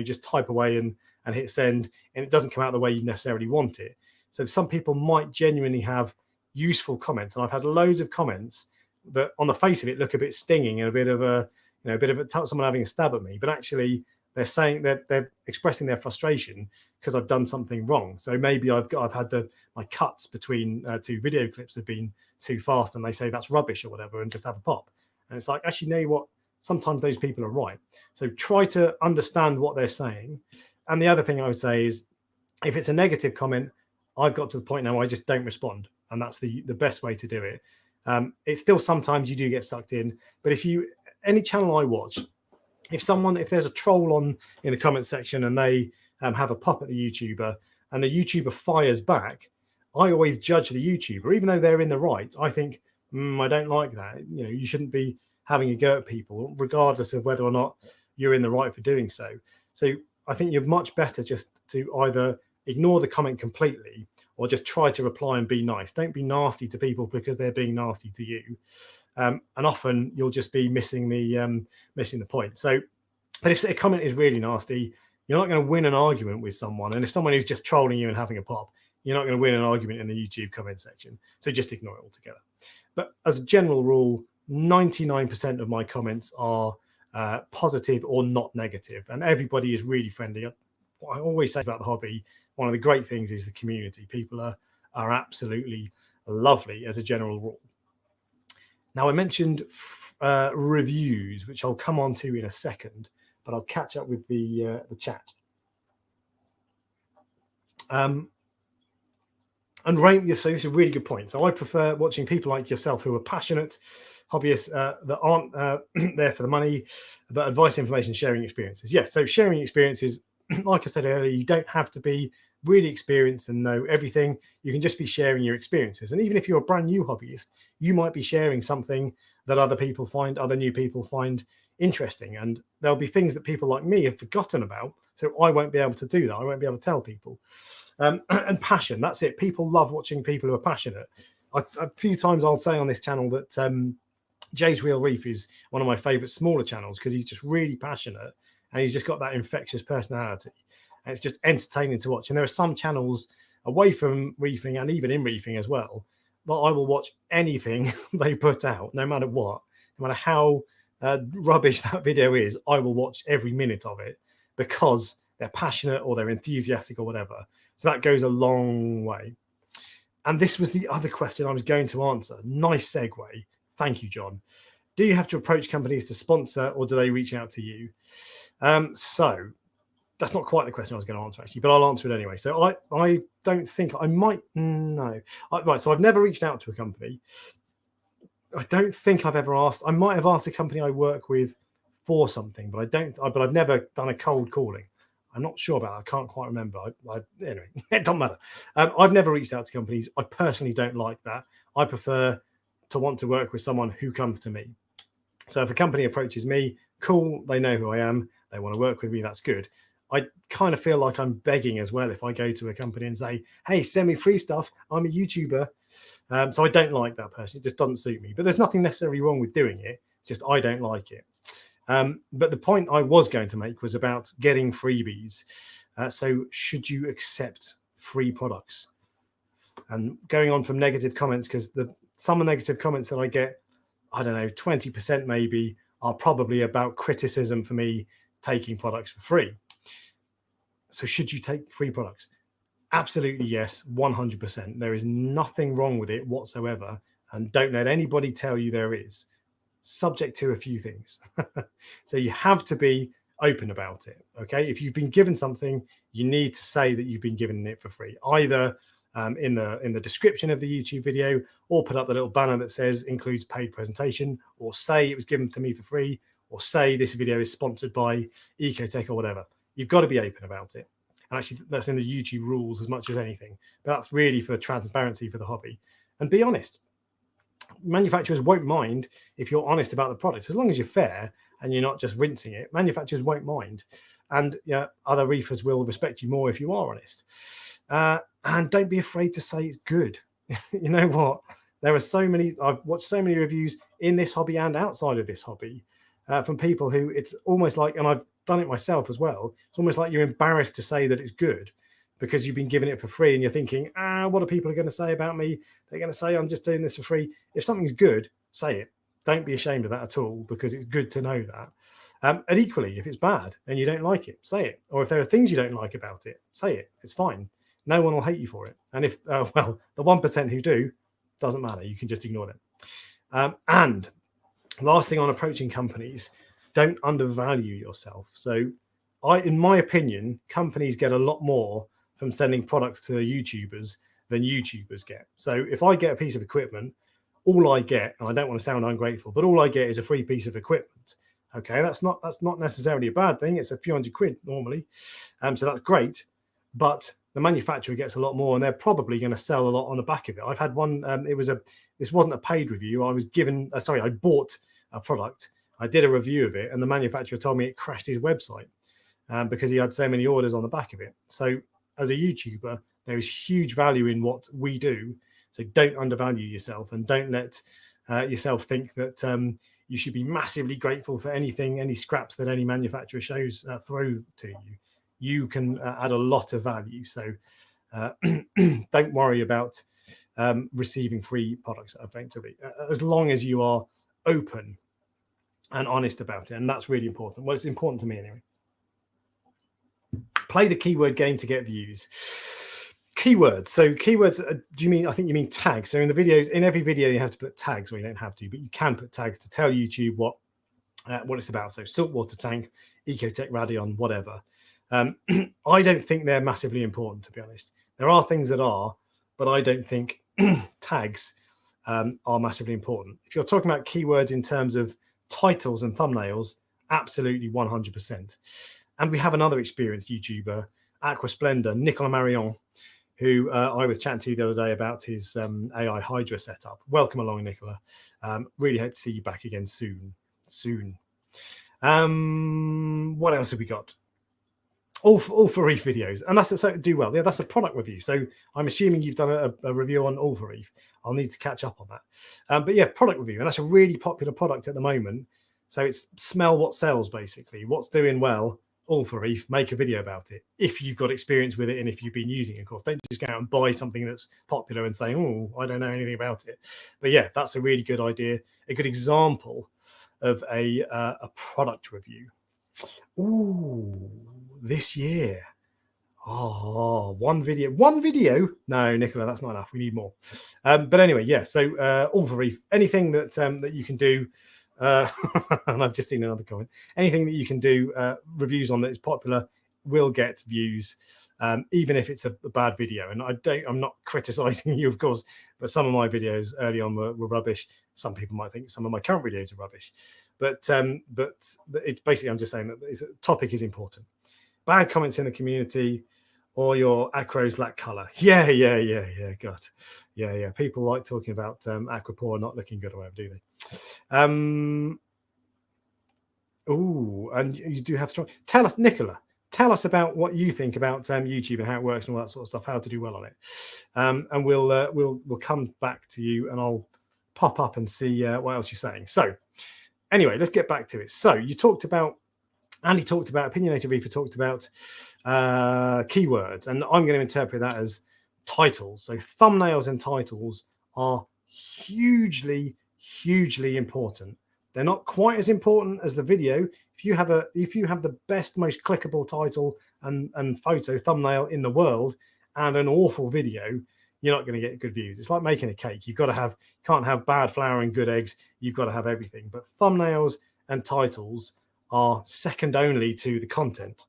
just type away and hit send and it doesn't come out the way you necessarily want it. So some people might genuinely have useful comments. And I've had loads of comments that on the face of it look a bit stinging and a bit of someone having a stab at me, but actually they're saying they're expressing their frustration because I've done something wrong. So maybe I've had my cuts between two video clips have been too fast, and they say that's rubbish or whatever, and just have a pop. And it's like, actually, you know what? Sometimes those people are right. So try to understand what they're saying. And the other thing I would say is, if it's a negative comment, I've got to the point now where I just don't respond, and that's the best way to do it. It's still sometimes you do get sucked in, but any channel I watch, if there's a troll in the comment section and they have a pop at the YouTuber and the YouTuber fires back, I always judge the YouTuber, even though they're in the right. I think, I don't like that. You shouldn't be having a go at people, regardless of whether or not you're in the right for doing so. So I think you're much better just to either ignore the comment completely or just try to reply and be nice. Don't be nasty to people because they're being nasty to you. And often you'll just be missing the point. So, but if a comment is really nasty, you're not going to win an argument with someone. And if someone is just trolling you and having a pop, you're not going to win an argument in the YouTube comment section. So just ignore it altogether. But as a general rule, 99% of my comments are positive or not negative. And everybody is really friendly. What I always say about the hobby, one of the great things is the community. People are absolutely lovely as a general rule. Now, I mentioned reviews, which I'll come on to in a second, but I'll catch up with the chat. And rank, so this is a really good point. So I prefer watching people like yourself who are passionate hobbyists that aren't there for the money, but advice, information, sharing experiences. Yeah, so sharing experiences, like I said earlier, you don't have to be really experienced and know everything. You can just be sharing your experiences. And even if you're a brand new hobbyist, you might be sharing something that other new people find interesting. And there'll be things that people like me have forgotten about. So I won't be able to do that. I won't be able to tell people. And passion, that's it. People love watching people who are passionate. A few times I'll say on this channel that Jay's Real Reef is one of my favorite smaller channels because he's just really passionate and he's just got that infectious personality. And it's just entertaining to watch. And there are some channels away from reefing and even in reefing as well that I will watch anything they put out, no matter what, no matter how rubbish that video is. I will watch every minute of it because they're passionate or they're enthusiastic or whatever. So that goes a long way. And this was the other question I was going to answer. Nice segue. Thank you, John. Do you have to approach companies to sponsor or do they reach out to you? So that's not quite the question I was going to answer, actually, but I'll answer it anyway. So I don't think I might. No. Right. So I've never reached out to a company. I don't think I've ever asked. I might have asked a company I work with for something, but but I've never done a cold calling. I'm not sure about that. I can't quite remember. Anyway, it doesn't matter. I've never reached out to companies. I personally don't like that. I prefer to want to work with someone who comes to me. So if a company approaches me, cool, they know who I am, they want to work with me, that's good. I kind of feel like I'm begging as well if I go to a company and say, hey, send me free stuff, I'm a YouTuber. So I don't like that person. It just doesn't suit me. But there's nothing necessarily wrong with doing it. It's just I don't like it. But the point I was going to make was about getting freebies. So should you accept free products? And going on from negative comments, because some of the negative comments that I get, I don't know, 20% maybe, are probably about criticism for me taking products for free. So should you take free products? Absolutely yes, 100%. There is nothing wrong with it whatsoever. And don't let anybody tell you there is, subject to a few things. So you have to be open about it. Okay. If you've been given something, you need to say that you've been given it for free, either in the description of the YouTube video, or put up the little banner that says includes paid presentation, or say it was given to me for free, or say this video is sponsored by Ecotech or whatever. You've got to be open about it. And actually that's in the YouTube rules as much as anything. But that's really for transparency for the hobby. And be honest. Manufacturers won't mind if you're honest about the product, as long as you're fair and you're not just rinsing it. Manufacturers won't mind, and other reefers will respect you more if you are honest. And don't be afraid to say it's good. You know what? There are so many. I've watched so many reviews in this hobby and outside of this hobby from people who it's almost like, and I've done it myself as well. It's almost like you're embarrassed to say that it's good because you've been given it for free and you're thinking, what are people going to say about me? They're going to say I'm just doing this for free. If something's good, say it. Don't be ashamed of that at all, because it's good to know that. And equally, if it's bad and you don't like it, say it. Or if there are things you don't like about it, say it. It's fine. No one will hate you for it. And if, well, the 1% who do, doesn't matter. You can just ignore them. And last thing on approaching companies, don't undervalue yourself. So in my opinion, companies get a lot more from sending products to YouTubers than YouTubers get. So if I get a piece of equipment, all I get, and I don't want to sound ungrateful, but all I get is a free piece of equipment. Okay, that's not necessarily a bad thing. It's a few £100 normally. So that's great. But the manufacturer gets a lot more, and they're probably going to sell a lot on the back of it. I've had one, this wasn't a paid review. I was given, I bought a product. I did a review of it, and the manufacturer told me it crashed his website because he had so many orders on the back of it. So as a YouTuber, there is huge value in what we do. So don't undervalue yourself, and don't let yourself think that you should be massively grateful for any scraps that any manufacturer shows through to you. You can add a lot of value. So don't worry about receiving free products effectively, as long as you are open and honest about it. And that's really important. Well, it's important to me anyway. Play the keyword game to get views. Keywords. So keywords, I think you mean tags. So in the videos, in every video you have to put tags, or you don't have to, but you can put tags to tell YouTube what it's about. So saltwater tank, Ecotech Radion, whatever. I don't think they're massively important, to be honest. There are things that are, but I don't think tags are massively important. If you're talking about keywords in terms of titles and thumbnails, absolutely 100%. And we have another experienced YouTuber, Aqua Splendor, Nicola Marion, who I was chatting to the other day about his AI Hydra setup. Welcome along, Nicola. Really hope to see you back again soon. What else have we got? All for Reef videos, and that's so do well. Yeah, that's a product review. So I'm assuming you've done a review on All for Reef. I'll need to catch up on that. But yeah, product review, and that's a really popular product at the moment. So it's smell what sells, basically. What's doing well, All for Reef, make a video about it. If you've got experience with it and if you've been using it, of course, don't just go out and buy something that's popular and say, oh, I don't know anything about it. But yeah, that's a really good idea, a good example of a product review. Ooh, this year. Oh, one video. No, Nicola, that's not enough. We need more. But anyway, yeah. So All for Reef, anything that that you can do. And I've just seen another comment. Anything that you can do reviews on that is popular will get views, even if it's a bad video. And I'm not criticizing you, of course, but some of my videos early on were rubbish. Some people might think some of my current videos are rubbish, but it's basically, I'm just saying that the topic is important. Bad comments in the community, or your acros lack color. Yeah. God, yeah. People like talking about aquapore not looking good or whatever, do they? Oh, and you do have strong. Tell us, Nicola. Tell us about what you think about YouTube and how it works and all that sort of stuff. How to do well on it, and we'll come back to you, and I'll pop up and see what else you're saying. So, anyway, let's get back to it. So, you talked about. Andy talked about, Opinionated Reefer talked about keywords, and I'm going to interpret that as titles. So thumbnails and titles are hugely important. They're not quite as important as the video. If you have the best, most clickable title and photo thumbnail in the world and an awful video, you're not going to get good views. It's like making a cake. Can't have bad flour and good eggs. You've got to have everything. But thumbnails and titles are second only to the content.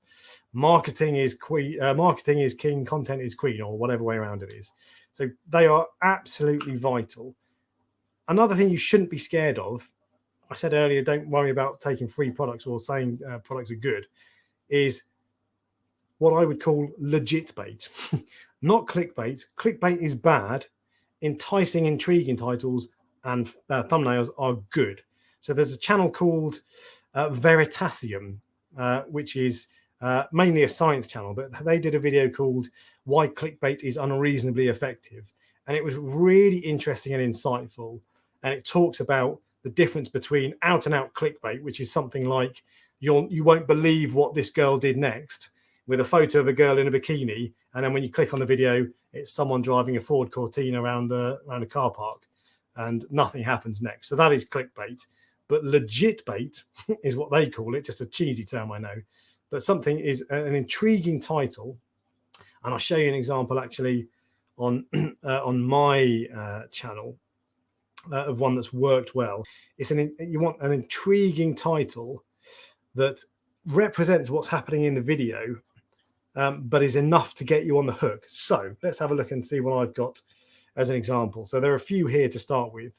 Marketing is king, content is queen, or whatever way around it is. So they are absolutely vital. Another thing you shouldn't be scared of, I said earlier, don't worry about taking free products or saying products are good, is what I would call legit bait. Not clickbait. Clickbait is bad. Enticing, intriguing titles and thumbnails are good. So there's a channel called Veritasium, which is mainly a science channel, but they did a video called Why Clickbait is Unreasonably Effective. And it was really interesting and insightful. And it talks about the difference between out and out clickbait, which is something like you won't believe what this girl did next, with a photo of a girl in a bikini. And then when you click on the video, it's someone driving a Ford Cortina around a car park and nothing happens next. So that is clickbait. But legit bait is what they call it, just a cheesy term, I know. But something is an intriguing title, and I'll show you an example actually on my channel of one that's worked well. You want an intriguing title that represents what's happening in the video, but is enough to get you on the hook. So let's have a look and see what I've got as an example. So there are a few here to start with.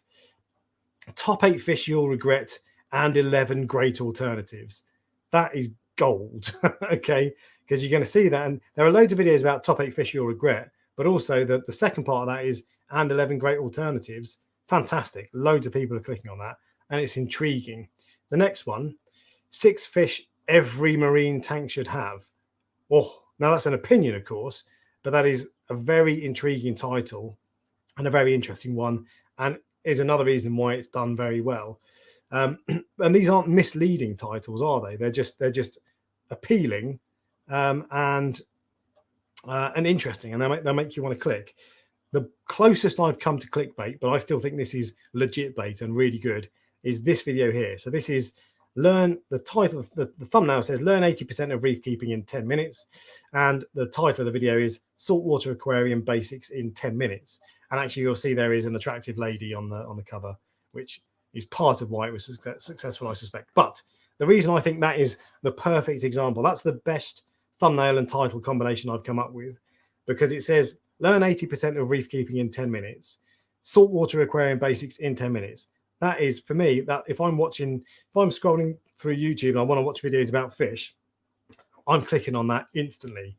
Top 8 fish you'll regret and 11 great alternatives. That is gold, okay? Because you're going to see that. And there are loads of videos about top 8 fish you'll regret, but also the second part of that is and 11 great alternatives. Fantastic. Loads of people are clicking on that, and it's intriguing. The next one, 6 fish every marine tank should have. Oh, now that's an opinion, of course, but that is a very intriguing title and a very interesting one. And is another reason why it's done very well. And these aren't misleading titles, are they? They're just appealing and interesting, and they make you want to click. The closest I've come to clickbait, but I still think this is legit bait and really good, is this video here. So this is the title, the thumbnail says learn 80% of reef keeping in 10 minutes. And the title of the video is saltwater aquarium basics in 10 minutes. And actually you'll see there is an attractive lady on the cover, which is part of why it was successful, I suspect. But the reason I think that is the perfect example, that's the best thumbnail and title combination I've come up with, because it says learn 80% of reef keeping in 10 minutes, saltwater aquarium basics in 10 minutes. That is, for me, that if I'm scrolling through YouTube and I want to watch videos about fish, I'm clicking on that instantly.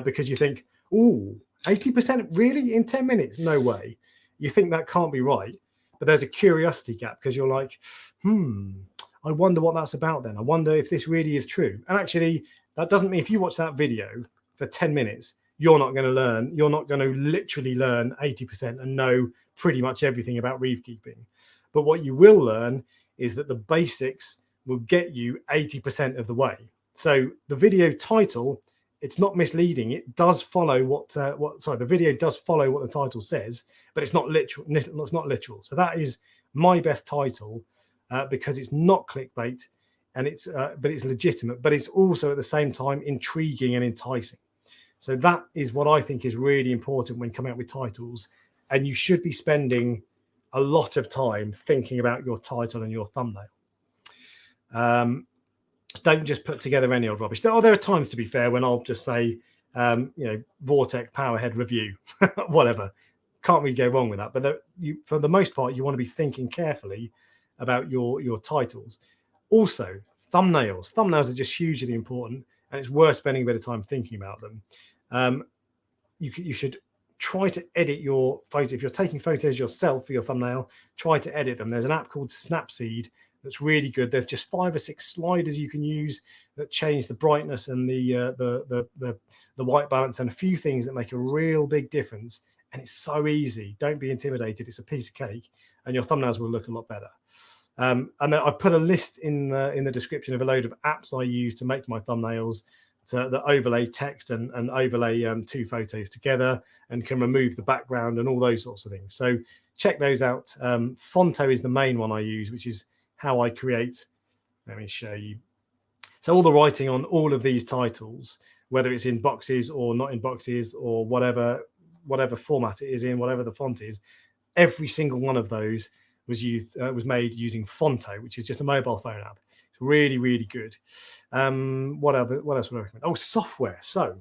because you think, oh, 80% really in 10 minutes? No way. You think that can't be right. But there's a curiosity gap because you're like, I wonder what that's about then. I wonder if this really is true. And actually, that doesn't mean if you watch that video for 10 minutes, you're not going to learn. You're not going to literally learn 80% and know pretty much everything about reef keeping. But what you will learn is that the basics will get you 80% of the way. So the video title, it's not misleading. It does follow the video does follow what the title says, but it's not literal. It's not literal. So that is my best title because it's not clickbait, and but it's legitimate, but it's also at the same time intriguing and enticing. So that is what I think is really important when coming up with titles, and you should be spending a lot of time thinking about your title and your thumbnail. Don't just put together any old rubbish. There are times, to be fair, when I'll just say, Vortex Powerhead review, whatever. Can't really go wrong with that. But for the most part, you want to be thinking carefully about your titles. Also, thumbnails. Thumbnails are just hugely important, and it's worth spending a bit of time thinking about them. You should try to edit your photo. If you're taking photos yourself for your thumbnail, try to edit them. There's an app called Snapseed that's really good. There's just 5 or 6 sliders you can use that change the brightness and the white balance and a few things that make a real big difference. And it's so easy. Don't be intimidated. It's a piece of cake, and your thumbnails will look a lot better. And then I've put a list in the description of a load of apps I use to make my thumbnails, that overlay text and overlay 2 photos together and can remove the background and all those sorts of things. So check those out. Phonto is the main one I use, which is how I create. Let me show you. So all the writing on all of these titles, whether it's in boxes or not in boxes or whatever format it is in, whatever the font is, every single one of those was made using Phonto, which is just a mobile phone app. It's really, really good. What else would I recommend? Oh, software. So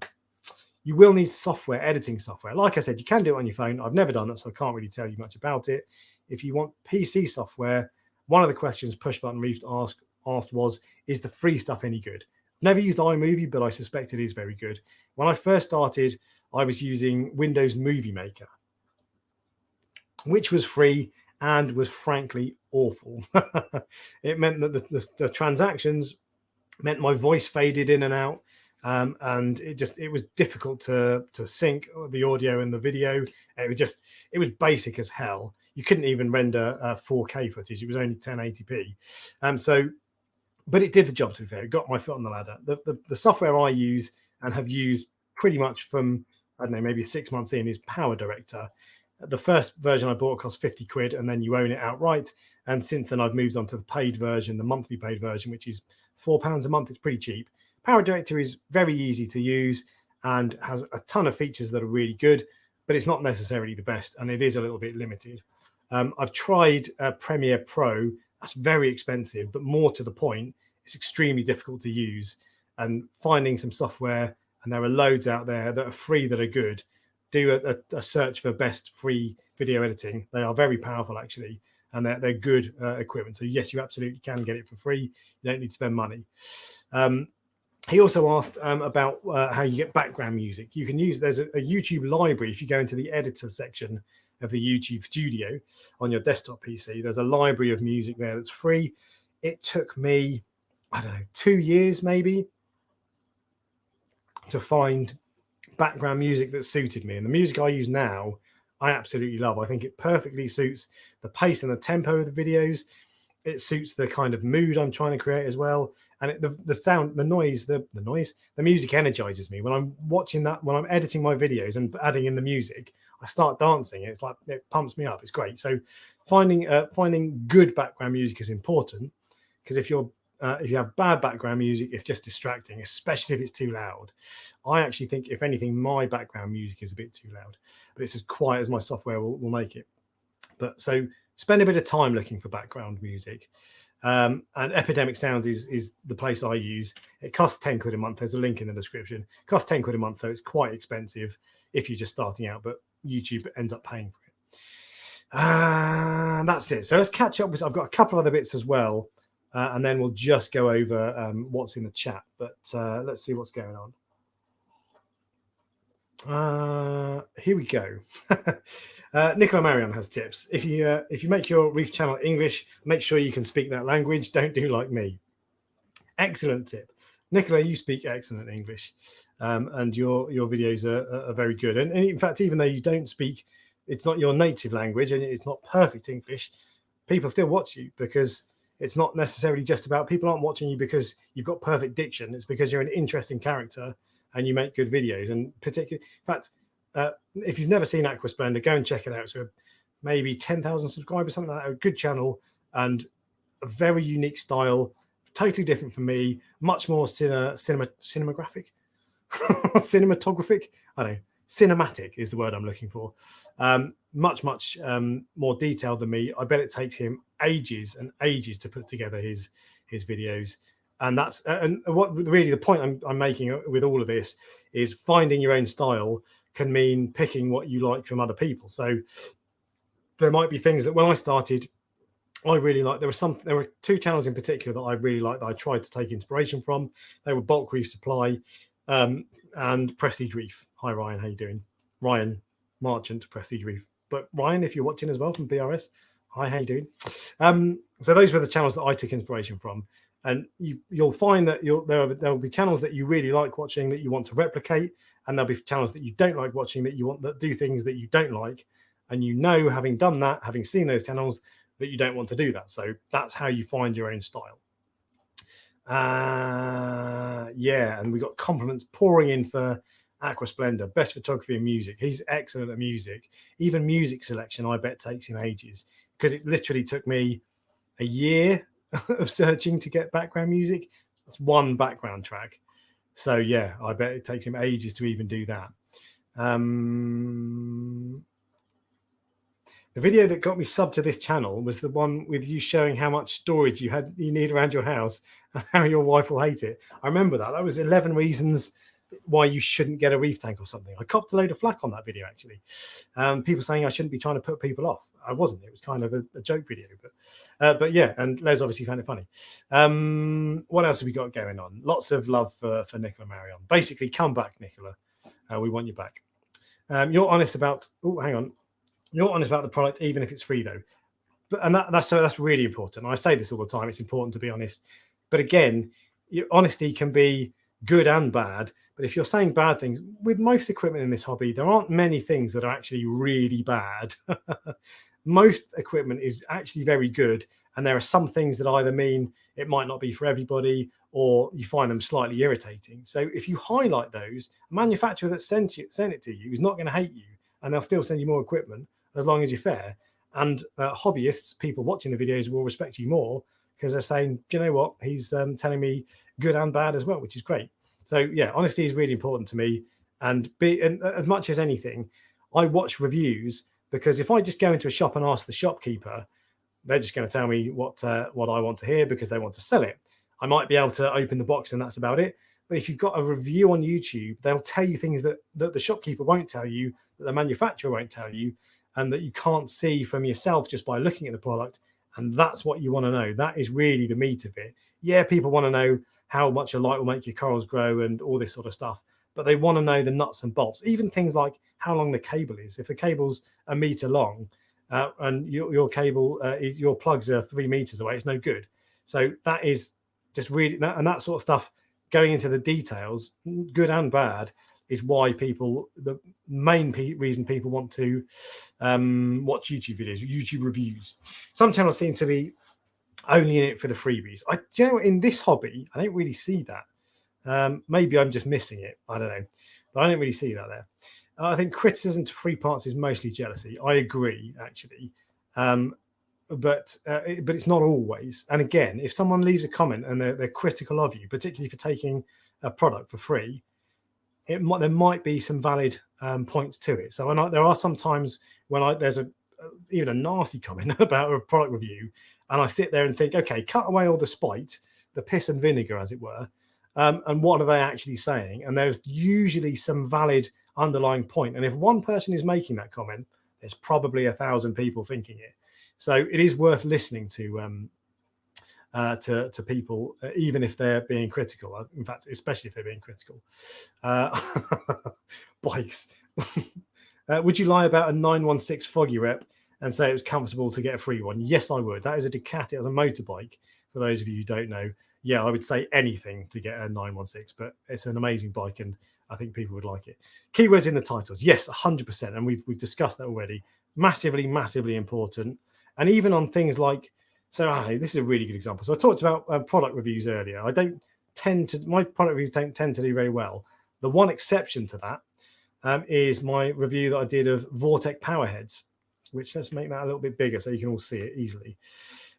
you will need software, editing software. Like I said, you can do it on your phone. I've never done that, so I can't really tell you much about it. If you want PC software, one of the questions Push Button Reef asked was, is the free stuff any good? Never used iMovie, but I suspect it is very good. When I first started, I was using Windows Movie Maker, which was free and was frankly awful. It meant that the transactions meant my voice faded in and out, and it was difficult to sync the audio and the video. It was basic as hell. You couldn't even render 4K footage. It was only 1080p. But it did the job, to be fair. It got my foot on the ladder. The software I use and have used pretty much from, I don't know, maybe 6 months in, is PowerDirector. The first version I bought cost 50 quid, and then you own it outright. And since then, I've moved on to the paid version, the monthly paid version, which is £4 a month. It's pretty cheap. PowerDirector is very easy to use and has a ton of features that are really good, but it's not necessarily the best, and it is a little bit limited. I've tried Premiere Pro. That's very expensive, but more to the point, it's extremely difficult to use. And finding some software, and there are loads out there that are free that are good. Do a search for best free video editing. They are very powerful, actually, and they're good equipment. So yes, you absolutely can get it for free. You don't need to spend money. He also asked about how you get background music. You can use, there's a YouTube library. If you go into the editor section of the YouTube studio on your desktop PC, there's a library of music there that's free. It took me, I don't know, 2 years maybe to find background music that suited me. And the music I use now, I absolutely love. I think it perfectly suits the pace and the tempo of the videos. It suits the kind of mood I'm trying to create as well. And the sound, the noise, the music energizes me. When I'm watching that, when I'm editing my videos and adding in the music, I start dancing. It's like, it pumps me up. It's great. So finding good background music is important, because if you have bad background music, it's just distracting, especially if it's too loud. I actually think, if anything, my background music is a bit too loud, but it's as quiet as my software will make it. But so spend a bit of time looking for background music. And Epidemic Sounds is the place I use. It costs 10 quid a month. There's a link in the description. It costs 10 quid a month, so it's quite expensive if you're just starting out, but YouTube ends up paying for it. And that's it. So let's catch up with, I've got a couple of other bits as well, and then we'll just go over what's in the chat. But let's see what's going on. Here we go. Nicola Marion has tips. If you make your Reef channel English, make sure you can speak that language. Don't do like me. Excellent tip. Nicola, you speak excellent English, and your videos are very good. And in fact, even though you don't speak, it's not your native language and it's not perfect English, people still watch you because it's not necessarily just about, people aren't watching you because you've got perfect diction. It's because you're an interesting character and you make good videos. And particularly, in fact, if you've never seen Aqua Splendor, go and check it out. So maybe 10,000 subscribers, something like that. A good channel and a very unique style, totally different from me, much more cinematographic. I don't know. Cinematic is the word I'm looking for. Much more detailed than me. I bet it takes him ages and ages to put together his videos. And that's and what really the point I'm making with all of this is finding your own style can mean picking what you like from other people. So there might be things that when I started, I really liked. There were two channels in particular that I really liked that I tried to take inspiration from. They were Bulk Reef Supply and Prestige Reef. Hi Ryan, how you doing? Ryan Marchant, Prestige Reef. But Ryan, if you're watching as well from BRS, hi, how you doing? So those were the channels that I took inspiration from. And you'll find that there'll be channels that you really like watching that you want to replicate, and there'll be channels that you don't like watching that do things that you don't like, and having done that, having seen those channels, that you don't want to do that. So that's how you find your own style. Yeah, and we got compliments pouring in for Aqua Splendor, best photography and music. He's excellent at music. Even music selection, I bet, takes him ages, because it literally took me a year of searching to get background music. That's one background track. So yeah, I bet it takes him ages to even do that. The video that got me subbed to this channel was the one with you showing how much storage you need around your house and how your wife will hate it. I remember that. That was 11 reasons why you shouldn't get a reef tank or something. I copped a load of flack on that video, actually. People saying I shouldn't be trying to put people off. I wasn't. It was kind of a joke video, but yeah. And Les obviously found it funny. What else have we got going on? Lots of love for Nicola Marion. Basically, come back, Nicola. We want you back. You're honest about. Oh, hang on. You're honest about the product, even if it's free, though. And that's really important. I say this all the time. It's important to be honest. But again, your honesty can be good and bad. But if you're saying bad things, with most equipment in this hobby, there aren't many things that are actually really bad. Most equipment is actually very good. And there are some things that either mean it might not be for everybody, or you find them slightly irritating. So if you highlight those, a manufacturer that sent it to you is not going to hate you, and they'll still send you more equipment as long as you're fair. And hobbyists, people watching the videos, will respect you more because they're saying, do you know what? He's telling me good and bad as well, which is great. So yeah, honesty is really important to me. And as much as anything, I watch reviews, because if I just go into a shop and ask the shopkeeper, they're just going to tell me what I want to hear because they want to sell it. I might be able to open the box and that's about it. But if you've got a review on YouTube, they'll tell you things that the shopkeeper won't tell you, that the manufacturer won't tell you, and that you can't see from yourself just by looking at the product. And that's what you want to know. That is really the meat of it. Yeah, people want to know how much a light will make your corals grow and all this sort of stuff, but they want to know the nuts and bolts, even things like how long the cable is. If the cable's a meter long and your cable, your plugs are 3 meters away, it's no good. So that is just really, and that sort of stuff, going into the details, good and bad, is why the main reason people want to watch YouTube videos, YouTube reviews. Some channels seem to be only in it for the freebies. You know, in this hobby, I don't really see that. Maybe I'm just missing it. I don't know, but I don't really see that there. I think criticism to free parts is mostly jealousy. I agree, actually, but it's not always. And again, if someone leaves a comment and they're critical of you, particularly for taking a product for free, there might be some valid points to it. So there are some times when there's even a nasty comment about a product review, and I sit there and think, okay, cut away all the spite, the piss and vinegar, as it were, and what are they actually saying? And there's usually some valid underlying point. And if one person is making that comment, there's probably 1,000 people thinking it. So it is worth listening to to people, even if they're being critical. In fact, especially if they're being critical. Bikes. Would you lie about a 916 Foggy Rep and say it was comfortable to get a free one? Yes, I would. That is a Ducati. It's a motorbike. For those of you who don't know, yeah, I would say anything to get a 916, but it's an amazing bike and I think people would like it. Keywords in the titles. Yes, 100%. And we've discussed that already. Massively, massively important. And even on things like, so this is a really good example. So I talked about product reviews earlier. I don't tend to, my product reviews don't tend to do very well. The one exception to that is my review that I did of Vortec power heads, which let's make that a little bit bigger so you can all see it easily.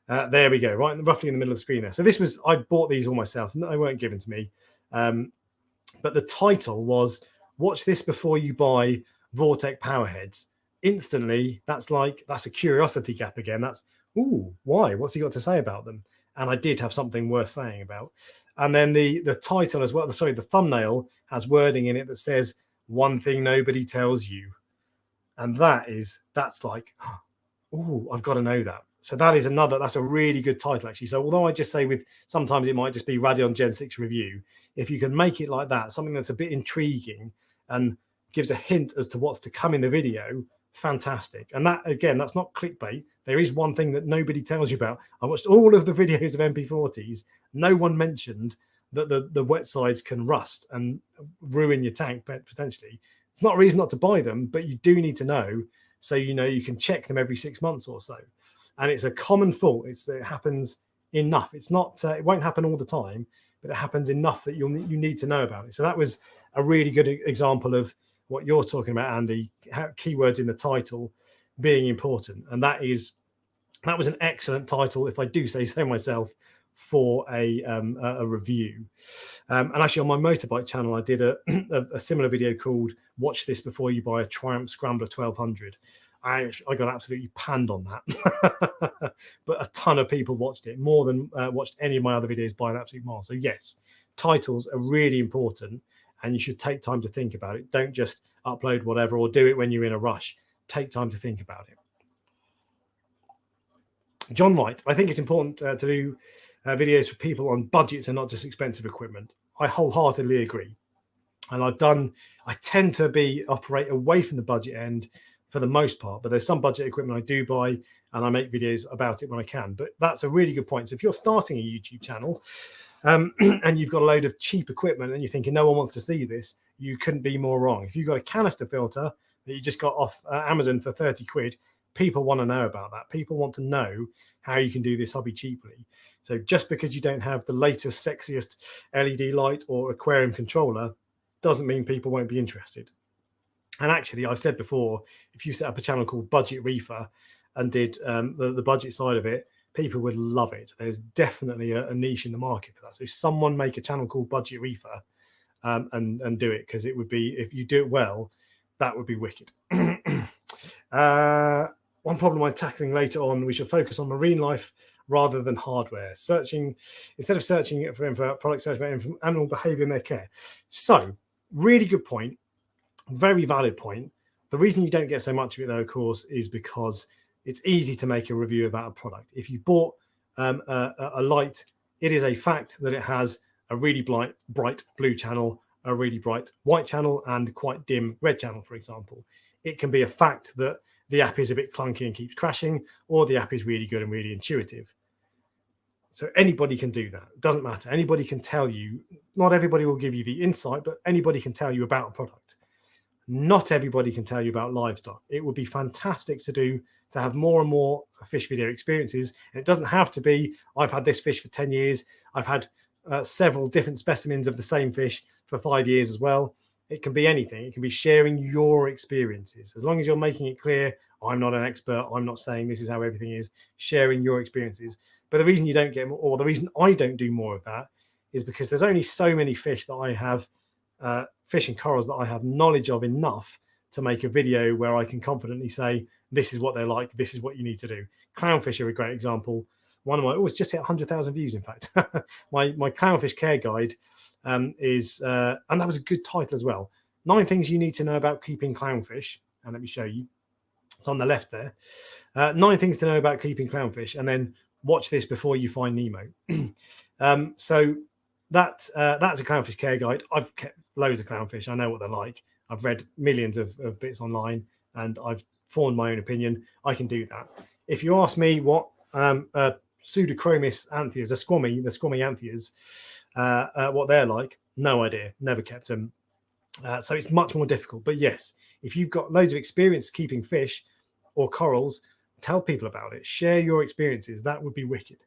There we go, right, roughly in the middle of the screen there. So this was, I bought these all myself. They weren't given to me. But the title was, watch this before you buy Vortec power heads. Instantly, that's a curiosity gap again. That's, ooh, why? What's he got to say about them? And I did have something worth saying about. And then the title as well, sorry, the thumbnail has wording in it that says, one thing nobody tells you. And that's like, oh, I've got to know that. So that's a really good title actually. So although I just say sometimes it might just be Radeon Gen 6 review, if you can make it like that, something that's a bit intriguing and gives a hint as to what's to come in the video, fantastic. And that, again, that's not clickbait. There is one thing that nobody tells you about. I watched all of the videos of MP40s. No one mentioned that the wet sides can rust and ruin your tank potentially. It's not a reason not to buy them, but you do need to know, so you know you can check them every 6 months or so. And it's a common fault. It happens enough. It's not. It won't happen all the time, but it happens enough that you need to know about it. So that was a really good example of what you're talking about, Andy. Keywords in the title being important, and that was an excellent title, if I do say so myself, for a review. And actually, on my motorbike channel, I did a similar video called "Watch This Before You Buy a Triumph Scrambler 1200." I got absolutely panned on that, but a ton of people watched it, more than watched any of my other videos by an absolute mile. So yes, titles are really important, and you should take time to think about it. Don't just upload whatever or do it when you're in a rush. Take time to think about it. John White, I think it's important to do videos for people on budgets and not just expensive equipment. I wholeheartedly agree. And I tend to operate away from the budget end for the most part, but there's some budget equipment I do buy and I make videos about it when I can. But that's a really good point. So if you're starting a YouTube channel and you've got a load of cheap equipment and you're thinking no one wants to see this, you couldn't be more wrong. If you've got a canister filter that you just got off Amazon for 30 quid, people want to know about that. People want to know how you can do this hobby cheaply. So just because you don't have the latest, sexiest LED light or aquarium controller doesn't mean people won't be interested. And actually, I've said before, if you set up a channel called Budget Reefer and did the budget side of it, people would love it. There's definitely a niche in the market for that. So someone make a channel called Budget Reefer and do it, because it would be, if you do it well, that would be wicked. One problem I'm tackling later on, we should focus on marine life rather than hardware. Instead of searching for product search about animal behavior and their care. So, really good point. Very valid point. The reason you don't get so much of it, though, of course, is because it's easy to make a review about a product. If you bought a light, it is a fact that it has a really bright blue channel, a really bright white channel, and quite dim red channel, for example. It can be a fact that the app is a bit clunky and keeps crashing, or the app is really good and really intuitive. So anybody can do that. It doesn't matter. Anybody can tell you. Not everybody will give you the insight, but anybody can tell you about a product. Not everybody can tell you about livestock. It would be fantastic to have more and more fish video experiences. And it doesn't have to be, I've had this fish for 10 years. I've had several different specimens of the same fish for 5 years as well. It can be anything. It can be sharing your experiences. As long as you're making it clear, I'm not an expert. I'm not saying this is how everything is. Sharing your experiences. But the reason you don't get more, or the reason I don't do more of that, is because there's only so many fish that I have, fish and corals that I have knowledge of enough to make a video where I can confidently say, this is what they're like, this is what you need to do. Clownfish are a great example. One of my, it's just hit 100,000 views, in fact. my clownfish care guide is, and that was a good title as well. 9 things you need to know about keeping clownfish. And let me show you. It's on the left there. 9 things to know about keeping clownfish. And then watch this before you find Nemo. So that's a clownfish care guide. I've kept loads of clownfish. I know what they're like. I've read millions of bits online, and I've formed my own opinion. I can do that. If you ask me what Pseudochromis anthias, the squammy anthias, what they're like, no idea. Never kept them. So it's much more difficult. But yes, if you've got loads of experience keeping fish or corals, tell people about it. Share your experiences. That would be wicked.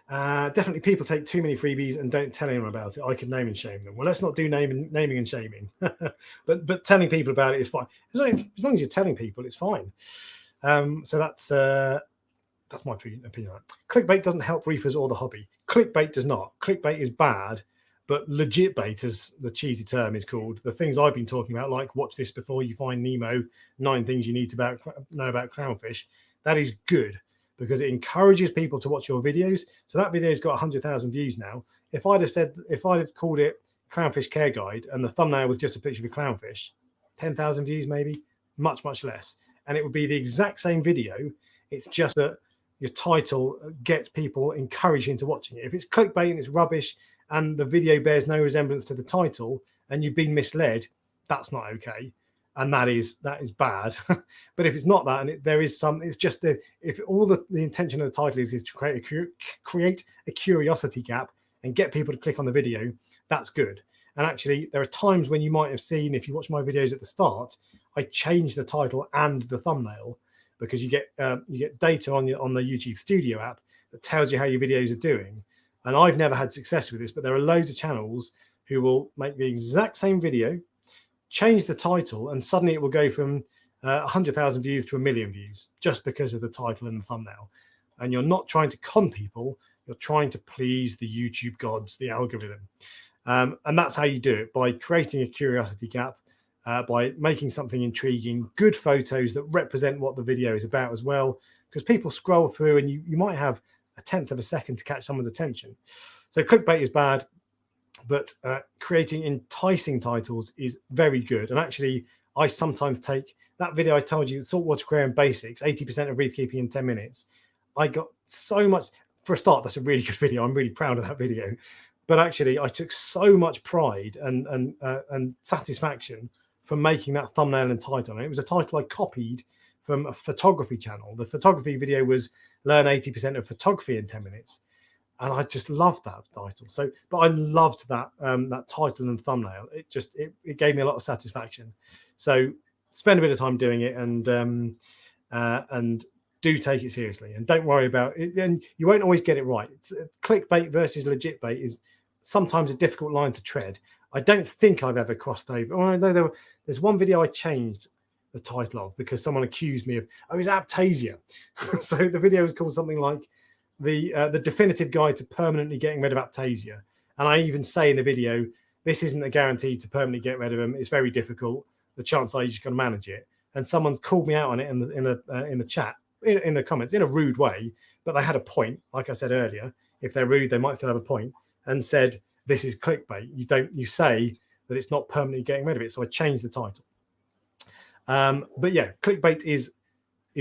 Definitely people take too many freebies and don't tell anyone about it. I could name and shame them. Well, let's not do naming and shaming. but telling people about it is fine. As long as you're telling people, it's fine. So that's my opinion on that. Clickbait doesn't help reefers or the hobby. Clickbait does not. Clickbait is bad, but legit bait, as the cheesy term is called, the things I've been talking about, like watch this before you find Nemo, 9 things you need to know about clownfish, that is good because it encourages people to watch your videos. So that video's got 100,000 views now. If I'd have called it Clownfish Care Guide and the thumbnail was just a picture of a clownfish, 10,000 views maybe, much less. And it would be the exact same video. It's just that your title gets people encouraged into watching it. If it's clickbait and it's rubbish and the video bears no resemblance to the title and you've been misled, that's not okay. And that is bad. But if it's not that, and there is some, it's just if all the intention of the title is to create a curiosity gap and get people to click on the video, that's good. And actually, there are times when you might have seen, if you watch my videos at the start, I change the title and the thumbnail because you get data on the YouTube Studio app that tells you how your videos are doing. And I've never had success with this, but there are loads of channels who will make the exact same video, change the title, and suddenly it will go from 100,000 views to 1 million views just because of the title and the thumbnail. And you're not trying to con people, you're trying to please the YouTube gods, the algorithm. And that's how you do it, by creating a curiosity gap, by making something intriguing, good photos that represent what the video is about as well, because people scroll through and you might have 1/10 of a second to catch someone's attention. So clickbait is bad, but creating enticing titles is very good. And actually, I sometimes take that video I told you, saltwater aquarium basics, 80% of reef keeping in 10 minutes. I got so much, for a start, that's a really good video. I'm really proud of that video. But actually, I took so much pride and satisfaction from making that thumbnail and title. And it was a title I copied from a photography channel. The photography video was learn 80% of photography in 10 minutes. And I just loved that title. So, but I loved that that title and thumbnail. It gave me a lot of satisfaction. So spend a bit of time doing it and do take it seriously. And don't worry about it. And you won't always get it right. Clickbait versus legit bait is sometimes a difficult line to tread. I don't think I've ever crossed over. Oh, no, there's one video I changed the title of because someone accused me of, oh, it's Aptasia. So the video was called something like the definitive guide to permanently getting rid of Aptasia. And I even say in the video, this isn't a guarantee to permanently get rid of them. It's very difficult. The chance are you just got to manage it. And someone called me out on it in the chat, in the comments, in a rude way, but they had a point. Like I said earlier, if they're rude, they might still have a point, and said, this is clickbait. You say that it's not permanently getting rid of it. So I changed the title. But yeah, clickbait is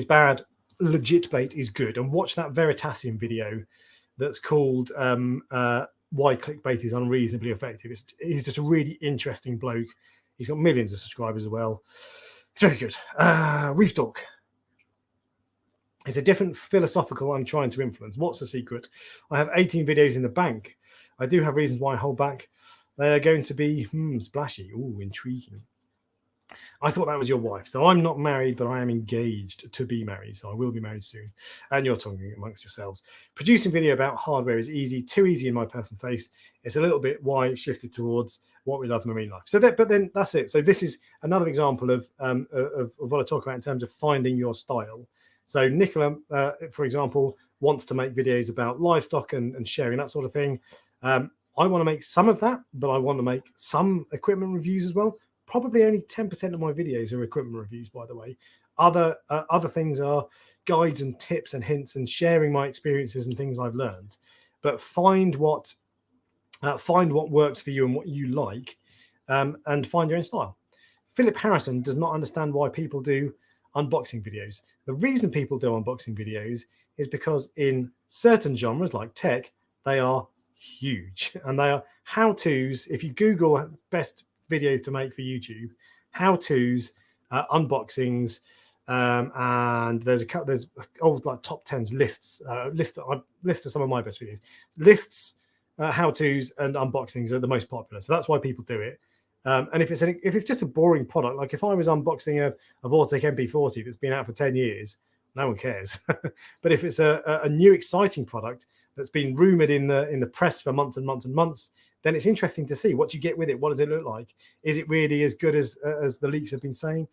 bad. Legit bait is good. And watch that Veritasium video that's called Why Clickbait is Unreasonably Effective. He's just a really interesting bloke. He's got millions of subscribers as well. It's very good. Reef Talk. It's a different philosophical I'm trying to influence. What's the secret? I have 18 videos in the bank. I do have reasons why I hold back. They are going to be splashy. Ooh, intriguing. I thought that was your wife. So I'm not married, but I am engaged to be married. So I will be married soon. And you're talking amongst yourselves. Producing video about hardware is easy, too easy in my personal taste. It's a little bit why it shifted towards what we love, marine life. So but then that's it. So this is another example of what I talk about in terms of finding your style. So Nicola, for example, wants to make videos about livestock and sharing that sort of thing. I want to make some of that, but I want to make some equipment reviews as well. Probably only 10% of my videos are equipment reviews, by the way. Other things are guides and tips and hints and sharing my experiences and things I've learned. But find what works for you and what you like, and find your own style. Philip Harrison does not understand why people do unboxing videos. The reason people do unboxing videos is because in certain genres like tech, they are huge, and they are how-tos. If you Google best videos to make for YouTube, how-tos, unboxings, and there's old like top 10s lists, list of some of my best videos. Lists, how-tos, and unboxings are the most popular, so that's why people do it. And if it's just a boring product, like if I was unboxing a Vortec MP40 that's been out for 10 years, no one cares. But if it's a new exciting product that's been rumored in the press for months and months and months, then it's interesting to see what you get with it. What does it look like? Is it really as good as the leaks have been saying?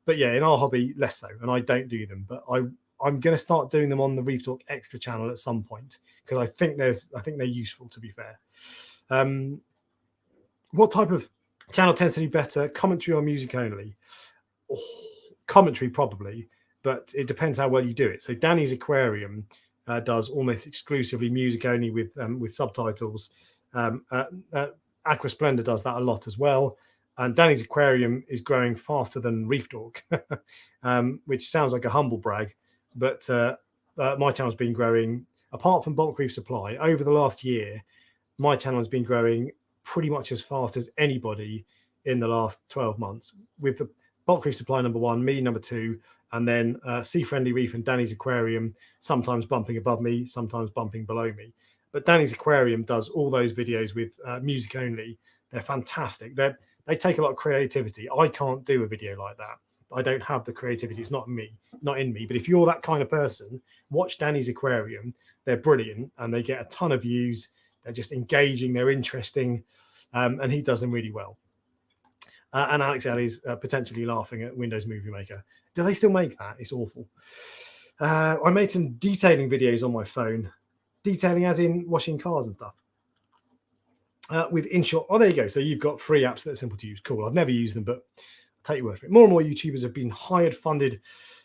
But yeah, in our hobby, less so, and I don't do them. But I'm going to start doing them on the Reef Talk Extra channel at some point, because I think they're useful, to be fair. What type of channel tends to do better? Commentary or music only? Oh, commentary probably, but it depends how well you do it. So Danny's Aquarium does almost exclusively music only with subtitles. Aqua Splendor does that a lot as well. And Danny's Aquarium is growing faster than Reef Talk, which sounds like a humble brag, but my channel's been growing, apart from Bulk Reef Supply, over the last year. My channel has been growing pretty much as fast as anybody in the last 12 months, with the Bulk Reef Supply number 1, me number 2, and then Sea Friendly Reef and Danny's Aquarium sometimes bumping above me, sometimes bumping below me. But Danny's Aquarium does all those videos with music only. They're fantastic. They take a lot of creativity. I can't do a video like that. I don't have the creativity. It's not in me. But if you're that kind of person, watch Danny's Aquarium. They're brilliant, and they get a ton of views. They're just engaging. They're interesting, and he does them really well. And Alex Ellie's potentially laughing at Windows Movie Maker. Do they still make that? It's awful. I made some detailing videos on my phone. Detailing as in washing cars and stuff. With InShot. Oh, there you go. So you've got free apps that are simple to use. Cool. I've never used them, but I'll take your word for it. More and more YouTubers have been hired, funded,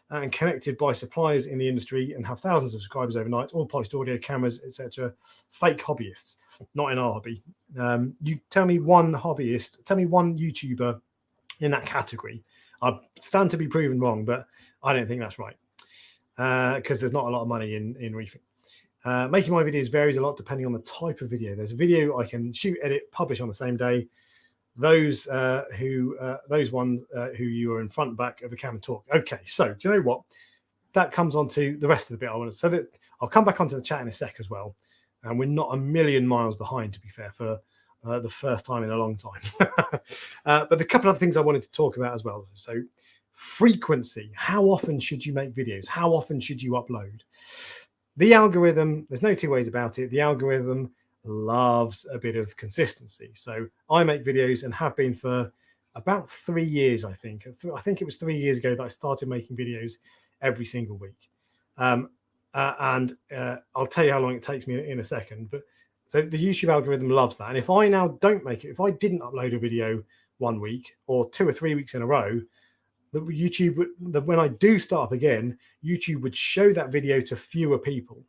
and connected by suppliers in the industry and have thousands of subscribers overnight, all polished audio, cameras, etc. Fake hobbyists. Not in our hobby. You tell me one hobbyist, tell me one YouTuber in that category. I stand to be proven wrong, but I don't think that's right, because there's not a lot of money in reefing. Making my videos varies a lot depending on the type of video. There's a video I can shoot, edit, publish on the same day. Those ones who you are in front and back of the camera talk. Okay, so do you know what? That comes on to the rest of the bit I want to. So that I'll come back onto the chat in a sec as well. And we're not a million miles behind, to be fair, for the first time in a long time. But a couple of other things I wanted to talk about as well. So frequency. How often should you make videos? How often should you upload? The algorithm, there's no two ways about it. The algorithm loves a bit of consistency. So I make videos and have been for about 3 years, I think. I think it was 3 years ago that I started making videos every single week. And I'll tell you how long it takes me in a second. But so the YouTube algorithm loves that. And if I now don't make it, if I didn't upload a video 1 week or 2 or 3 weeks in a row, when I do start up again, YouTube would show that video to fewer people.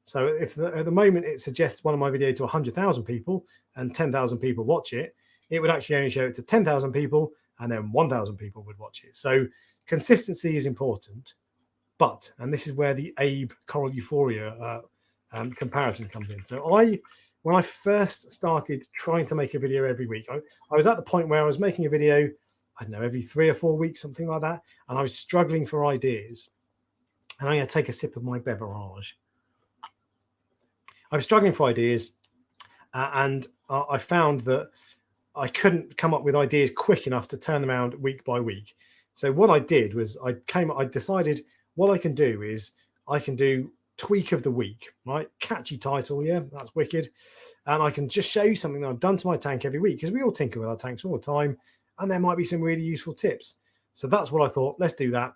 So if at the moment it suggests one of my videos to 100,000 people and 10,000 people watch it, it would actually only show it to 10,000 people and then 1,000 people would watch it. So consistency is important. But, and this is where the Abe Coral Euphoria comparison comes in. So when I first started trying to make a video every week, I was at the point where I was making a video, I don't know, every 3 or 4 weeks, something like that. And I was struggling for ideas. And I'm going to take a sip of my beverage. I was struggling for ideas. And I found that I couldn't come up with ideas quick enough to turn them around week by week. So what I did was I decided what I can do is I can do tweak of the week, right? Catchy title. Yeah, that's wicked. And I can just show you something that I've done to my tank every week, because we all tinker with our tanks all the time. And there might be some really useful tips. So that's what I thought. Let's do that.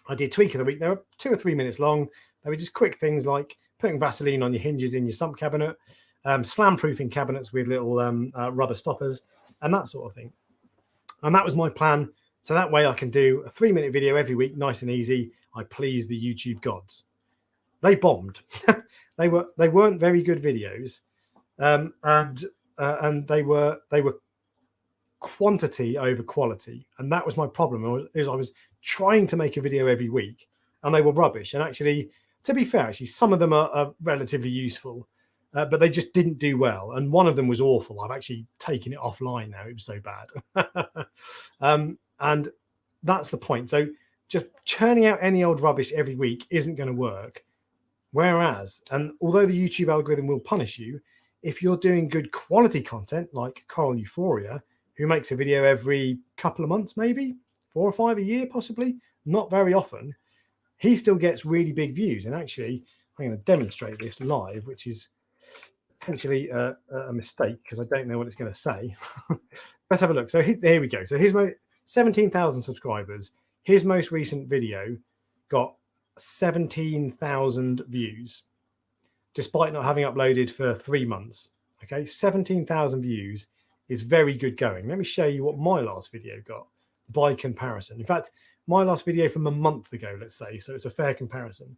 I did tweak of the week. They were 2 or 3 minutes long. They were just quick things like putting Vaseline on your hinges in your sump cabinet, slam proofing cabinets with little rubber stoppers, and that sort of thing. And that was my plan. So that way I can do a 3-minute video every week, nice and easy. I please the YouTube gods. They bombed. they weren't very good videos, and they were quantity over quality, and that was my problem. I was trying to make a video every week, and they were rubbish. And actually, to be fair, actually, some of them are relatively useful, but they just didn't do well. And one of them was awful. I've actually taken it offline now. It was so bad. And that's the point. So just churning out any old rubbish every week isn't going to work. Whereas, and although the YouTube algorithm will punish you, if you're doing good quality content like Coral Euphoria, who makes a video every couple of months, maybe 4 or 5 a year, possibly, not very often, he still gets really big views. And actually, I'm going to demonstrate this live, which is potentially a mistake because I don't know what it's going to say. Let's have a look. So here we go. So here's my 17,000 subscribers. His most recent video got 17,000 views, despite not having uploaded for 3 months. Okay, 17,000 views is very good going. Let me show you what my last video got by comparison. In fact, my last video from a month ago, let's say, so it's a fair comparison.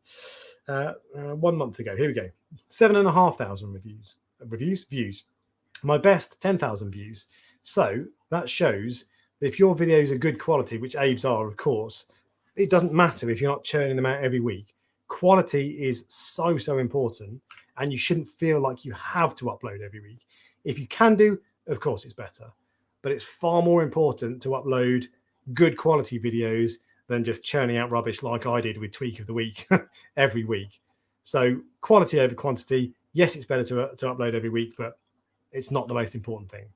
1 month ago, here we go, 7,500 views. My best 10,000 views. So that shows that if your videos are good quality, which Abe's are, of course, it doesn't matter if you're not churning them out every week. Quality is so important, and you shouldn't feel like you have to upload every week. If you can do, of course, it's better, but it's far more important to upload good quality videos than just churning out rubbish like I did with Tweak of the Week every week. So quality over quantity. Yes, it's better to upload every week, but it's not the most important thing.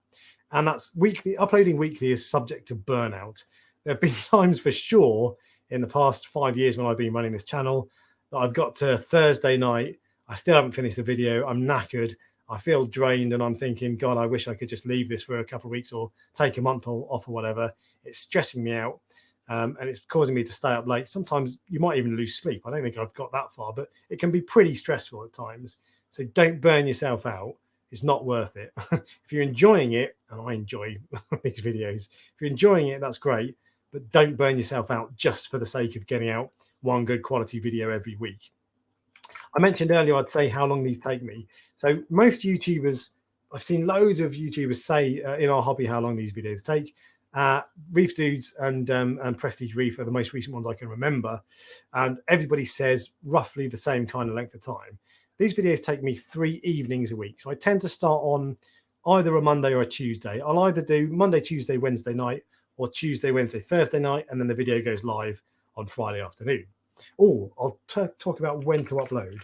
And that's weekly. Uploading weekly is subject to burnout. There have been times for sure in the past 5 years when I've been running this channel that I've got to Thursday night, I still haven't finished the video, I'm knackered, I feel drained, and I'm thinking, God, I wish I could just leave this for a couple of weeks or take a month off or whatever. It's stressing me out, and it's causing me to stay up late. Sometimes you might even lose sleep. I don't think I've got that far, but it can be pretty stressful at times. So don't burn yourself out. It's not worth it. If you're enjoying it, and I enjoy these videos, if you're enjoying it, that's great, but don't burn yourself out just for the sake of getting out one good quality video every week. I mentioned earlier, I'd say how long these take me. So most YouTubers, I've seen loads of YouTubers say in our hobby how long these videos take. Reef Dudes and Prestige Reef are the most recent ones I can remember. And everybody says roughly the same kind of length of time. These videos take me 3 evenings a week. So I tend to start on either a Monday or a Tuesday. I'll either do Monday, Tuesday, Wednesday night, or Tuesday, Wednesday, Thursday night, and then the video goes live on Friday afternoon. Oh, I'll talk about when to upload.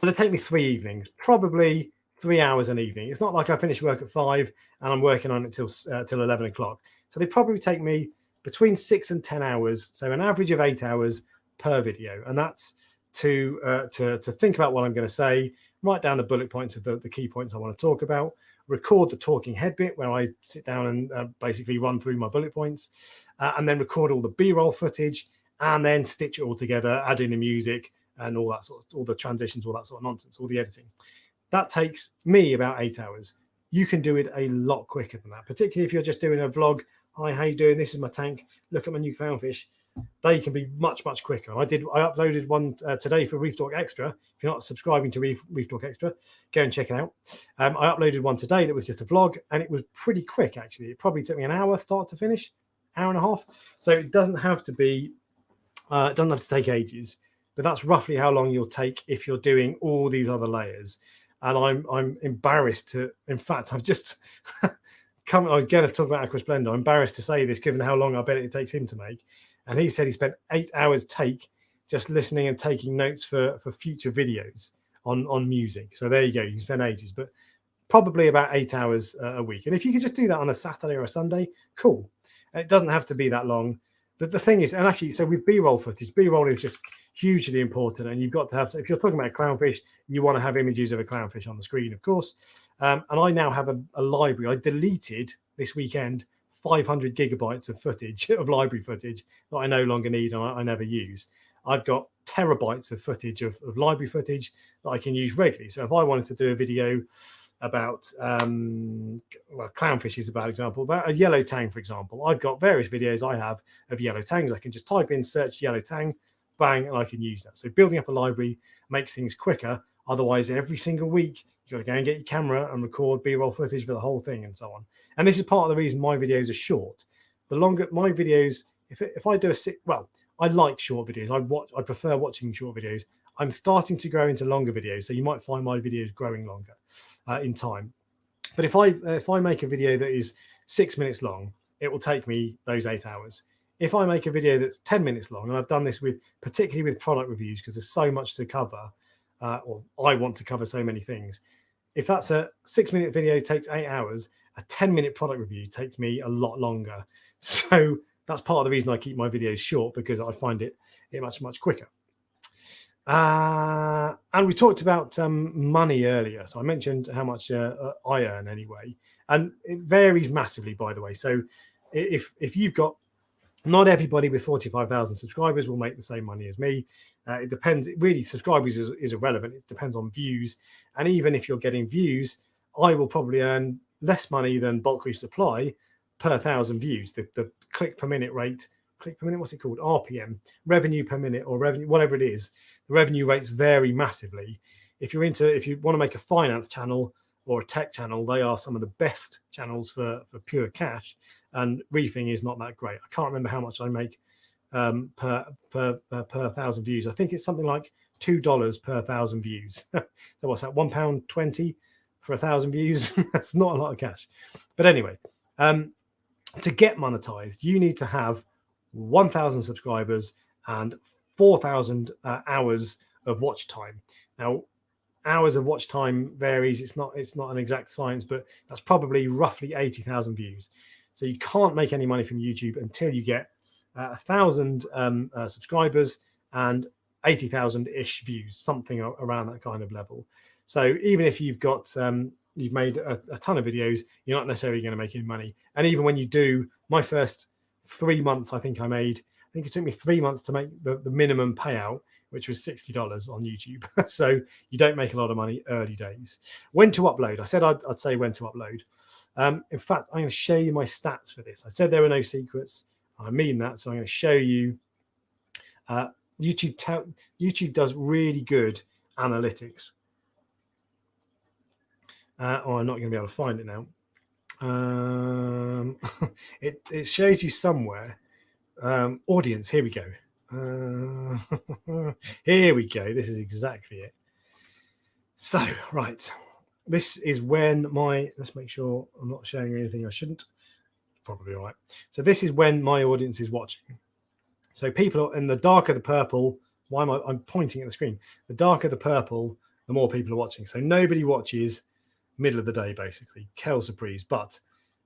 They take me 3 evenings, probably 3 hours an evening. It's not like I finish work at 5 and I'm working on it till 11 o'clock. So they probably take me between 6 and 10 hours. So an average of 8 hours per video. And that's to think about what I'm going to say, write down the bullet points of the key points I want to talk about, record the talking head bit where I sit down and basically run through my bullet points, and then record all the B-roll footage, and then stitch it all together, add in the music and all that all the transitions, all that sort of nonsense, all the editing. That takes me about 8 hours. You can do it a lot quicker than that, particularly if you're just doing a vlog. Hi, how you doing? This is my tank. Look at my new clownfish. They can be much quicker. I uploaded one today for Reef Talk Extra. If you're not subscribing to Reef Talk Extra, go and check it out. I uploaded one today that was just a vlog, and it was pretty quick actually. It probably took me an hour start to finish, hour and a half. So it doesn't have to be, it doesn't have to take ages, but that's roughly how long you'll take if you're doing all these other layers. And I'm embarrassed to, in fact, I've just I'm going to talk about Aqua Splendor. I'm embarrassed to say this, given how long I bet it takes him to make. And he said he spent 8 hours just listening and taking notes for future videos on music. So there you go. You can spend ages, but probably about 8 hours a week. And if you could just do that on a Saturday or a Sunday, cool. And it doesn't have to be that long. The thing is, and actually, so with B-roll footage, B-roll is just hugely important. And you've got to have, so if you're talking about clownfish, you want to have images of a clownfish on the screen, of course. And I now have a library. I deleted this weekend 500 gigabytes of footage, of library footage that I no longer need and I never use. I've got terabytes of footage of library footage that I can use regularly. So if I wanted to do a video about, well, clownfish is a bad example, about a yellow tang, for example, I've got various videos I have of yellow tangs. I can just type in, search yellow tang, bang, and I can use that. So building up a library makes things quicker. Otherwise, every single week, you've got to go and get your camera and record B-roll footage for the whole thing and so on. And this is part of the reason my videos are short. the longer my videos, if I do I like short videos. I prefer watching short videos. I'm starting to grow into longer videos, so you might find my videos growing longer in time. But if I make a video that is 6 minutes long, it will take me those 8 hours. If I make a video that's 10 minutes long, and I've done this particularly with product reviews, because there's so much to cover, or I want to cover so many things. If that's a 6-minute video, takes 8 hours, a 10-minute product review takes me a lot longer. So that's part of the reason I keep my videos short, because I find it much quicker. And we talked about money earlier. So I mentioned how much I earn anyway, and it varies massively, by the way. So if you've got, not everybody with 45,000 subscribers will make the same money as me. It depends. Really, subscribers is irrelevant. It depends on views. And even if you're getting views, I will probably earn less money than Bulk Reef Supply per 1,000 views. The click per minute rate, what's it called? RPM, revenue per minute, or revenue, whatever it is. The revenue rates vary massively. If you want to make a finance channel or a tech channel, they are some of the best channels for pure cash. And Reefing is not that great. I can't remember how much I make per 1,000 views. I think it's something like $2 per 1,000 views. So what's that? £1.20 for 1,000 views. That's not a lot of cash. But anyway, to get monetized, you need to have 1,000 subscribers and 4,000 hours of watch time. Now, hours of watch time varies. It's not an exact science, but that's probably roughly 80,000 views. So you can't make any money from YouTube until you get 1,000 subscribers and 80,000-ish views, something around that kind of level. So even if you've got you've made a ton of videos, you're not necessarily going to make any money. And even when you do, my first 3 months, I think it took me 3 months to make the minimum payout, which was $60 on YouTube. So you don't make a lot of money early days. When to upload? I said I'd say when to upload. In fact, I'm going to show you my stats for this. I said there were no secrets. I mean that. So I'm going to show you. YouTube does really good analytics. Oh, I'm not going to be able to find it now. It shows you somewhere. Audience. Here we go. Here we go. This is exactly it. So, right. This is when let's make sure I'm not showing anything I shouldn't. Probably all right. So this is when my audience is watching. So people in the darker the purple, I'm pointing at the screen. The darker the purple, the more people are watching. So nobody watches middle of the day, basically. Quelle surprise. But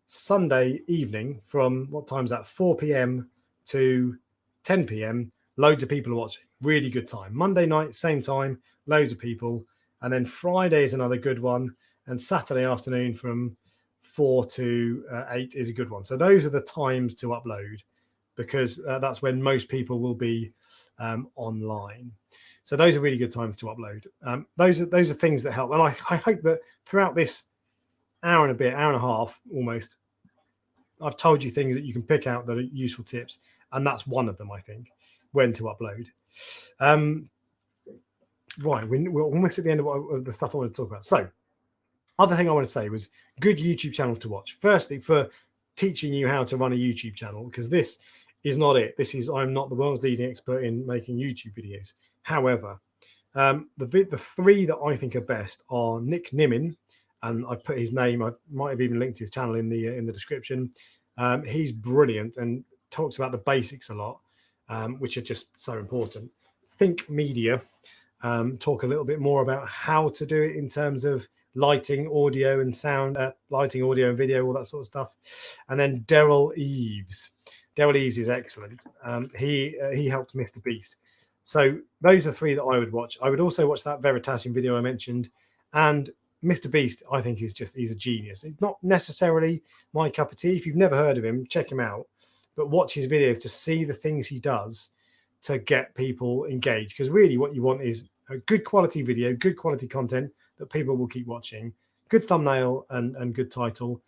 Sunday evening, from what time's that? 4 p.m. to 10 p.m, loads of people are watching. Really good time. Monday night, same time, loads of people. And then Friday is another good one. And Saturday afternoon from 4 to 8 is a good one. So those are the times to upload, because that's when most people will be online. So those are really good times to upload. Those are things that help. And I hope that throughout this hour and a half almost, I've told you things that you can pick out that are useful tips. And that's one of them, I think, when to upload. Right, we're almost at the end of the stuff I want to talk about. So, other thing I want to say was good YouTube channels to watch. Firstly, for teaching you how to run a YouTube channel, because this is not it. I'm not the world's leading expert in making YouTube videos. However, the three that I think are best are Nick Nimmin, and I've put his name. I might have even linked his channel in the description. He's brilliant and talks about the basics a lot, which are just so important. Think Media. Talk a little bit more about how to do it in terms of lighting, audio and sound, lighting, audio and video, all that sort of stuff. And then Daryl Eves. Daryl Eves is excellent. He helped Mr. Beast. So those are three that I would watch. I would also watch that Veritasium video I mentioned. And Mr. Beast, I think, he's a genius. It's not necessarily my cup of tea. If you've never heard of him, check him out. But watch his videos to see the things he does to get people engaged. Because really what you want is a good quality video, good quality content that people will keep watching, good thumbnail and good title.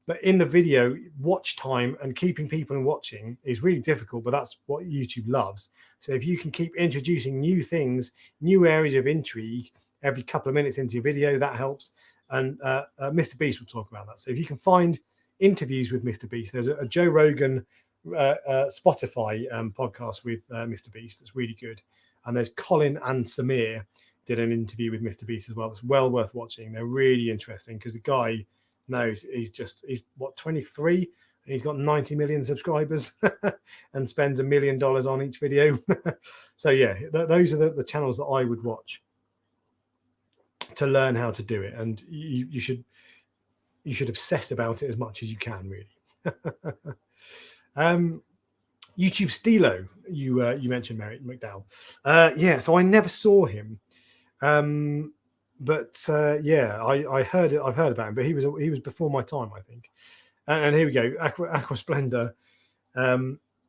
But in the video, watch time and keeping people watching is really difficult, but that's what YouTube loves. So if you can keep introducing new things, new areas of intrigue every couple of minutes into your video, that helps. And Mr. Beast will talk about that. So if you can find interviews with Mr. Beast, there's a Joe Rogan Spotify podcast with Mr. Beast that's really good. And there's Colin and Samir did an interview with Mr. Beast as well. It's well worth watching. They're really interesting because the guy knows he's what, 23, and he's got 90 million subscribers and spends $1 million on each video. So yeah, those are the channels that I would watch to learn how to do it, and you should obsess about it as much as you can, really. YouTube Stilo, you mentioned Merrick McDowell. Yeah, so I never saw him, but yeah, I've heard about him, but he was before my time, I think. And here we go, Aqua Splendor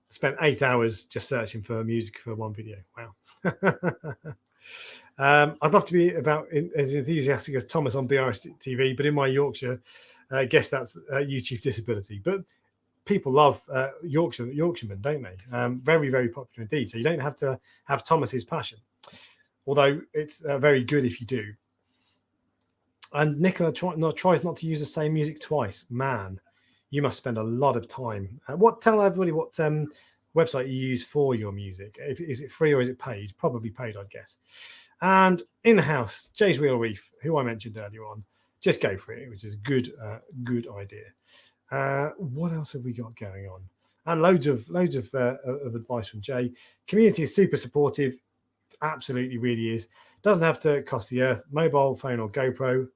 spent 8 hours just searching for music for one video. Wow. I'd love to be about as enthusiastic as Thomas on BRS TV, but in my Yorkshire, I guess that's YouTube disability. But people love Yorkshiremen, don't they? Very, very popular indeed. So you don't have to have Thomas's passion, although it's very good if you do. And Nicola tries not to use the same music twice. Man, you must spend a lot of time. Tell everybody what website you use for your music. Is it free or is it paid? Probably paid, I'd guess. And in the house, Jay's Real Reef, who I mentioned earlier on, just go for it, which is a good idea. What else have we got going on? And loads of advice from Jay. Community is super supportive. Absolutely, really is. Doesn't have to cost the earth. Mobile phone or GoPro.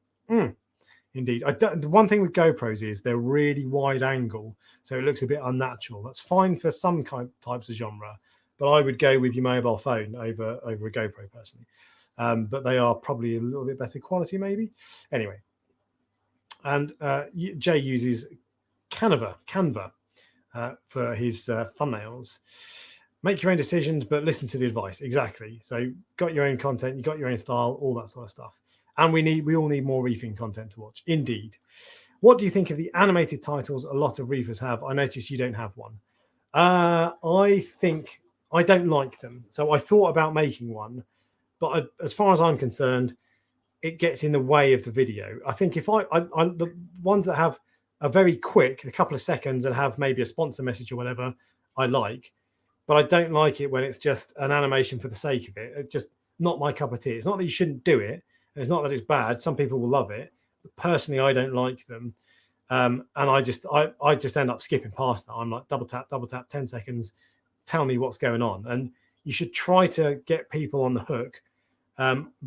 Indeed. The one thing with GoPros is they're really wide angle, so it looks a bit unnatural. That's fine for some types of genre, but I would go with your mobile phone over a GoPro personally. But they are probably a little bit better quality, maybe. Anyway, and Jay uses Canva for his thumbnails. Make your own decisions, but listen to the advice. Exactly. So, got your own content, you got your own style, all that sort of stuff. And we all need more reefing content to watch. Indeed. What do you think of the animated titles a lot of reefers have? I noticed you don't have one. I think I don't like them. So I thought about making one, but as far as I'm concerned, it gets in the way of the video. I think if the ones that have a very quick, a couple of seconds, and have maybe a sponsor message or whatever, I like. But I don't like it when it's just an animation for the sake of it. It's just not my cup of tea. It's not that you shouldn't do it. It's not that it's bad. Some people will love it. But personally, I don't like them. And I just end up skipping past that. I'm like, double tap, 10 seconds. Tell me what's going on. And you should try to get people on the hook.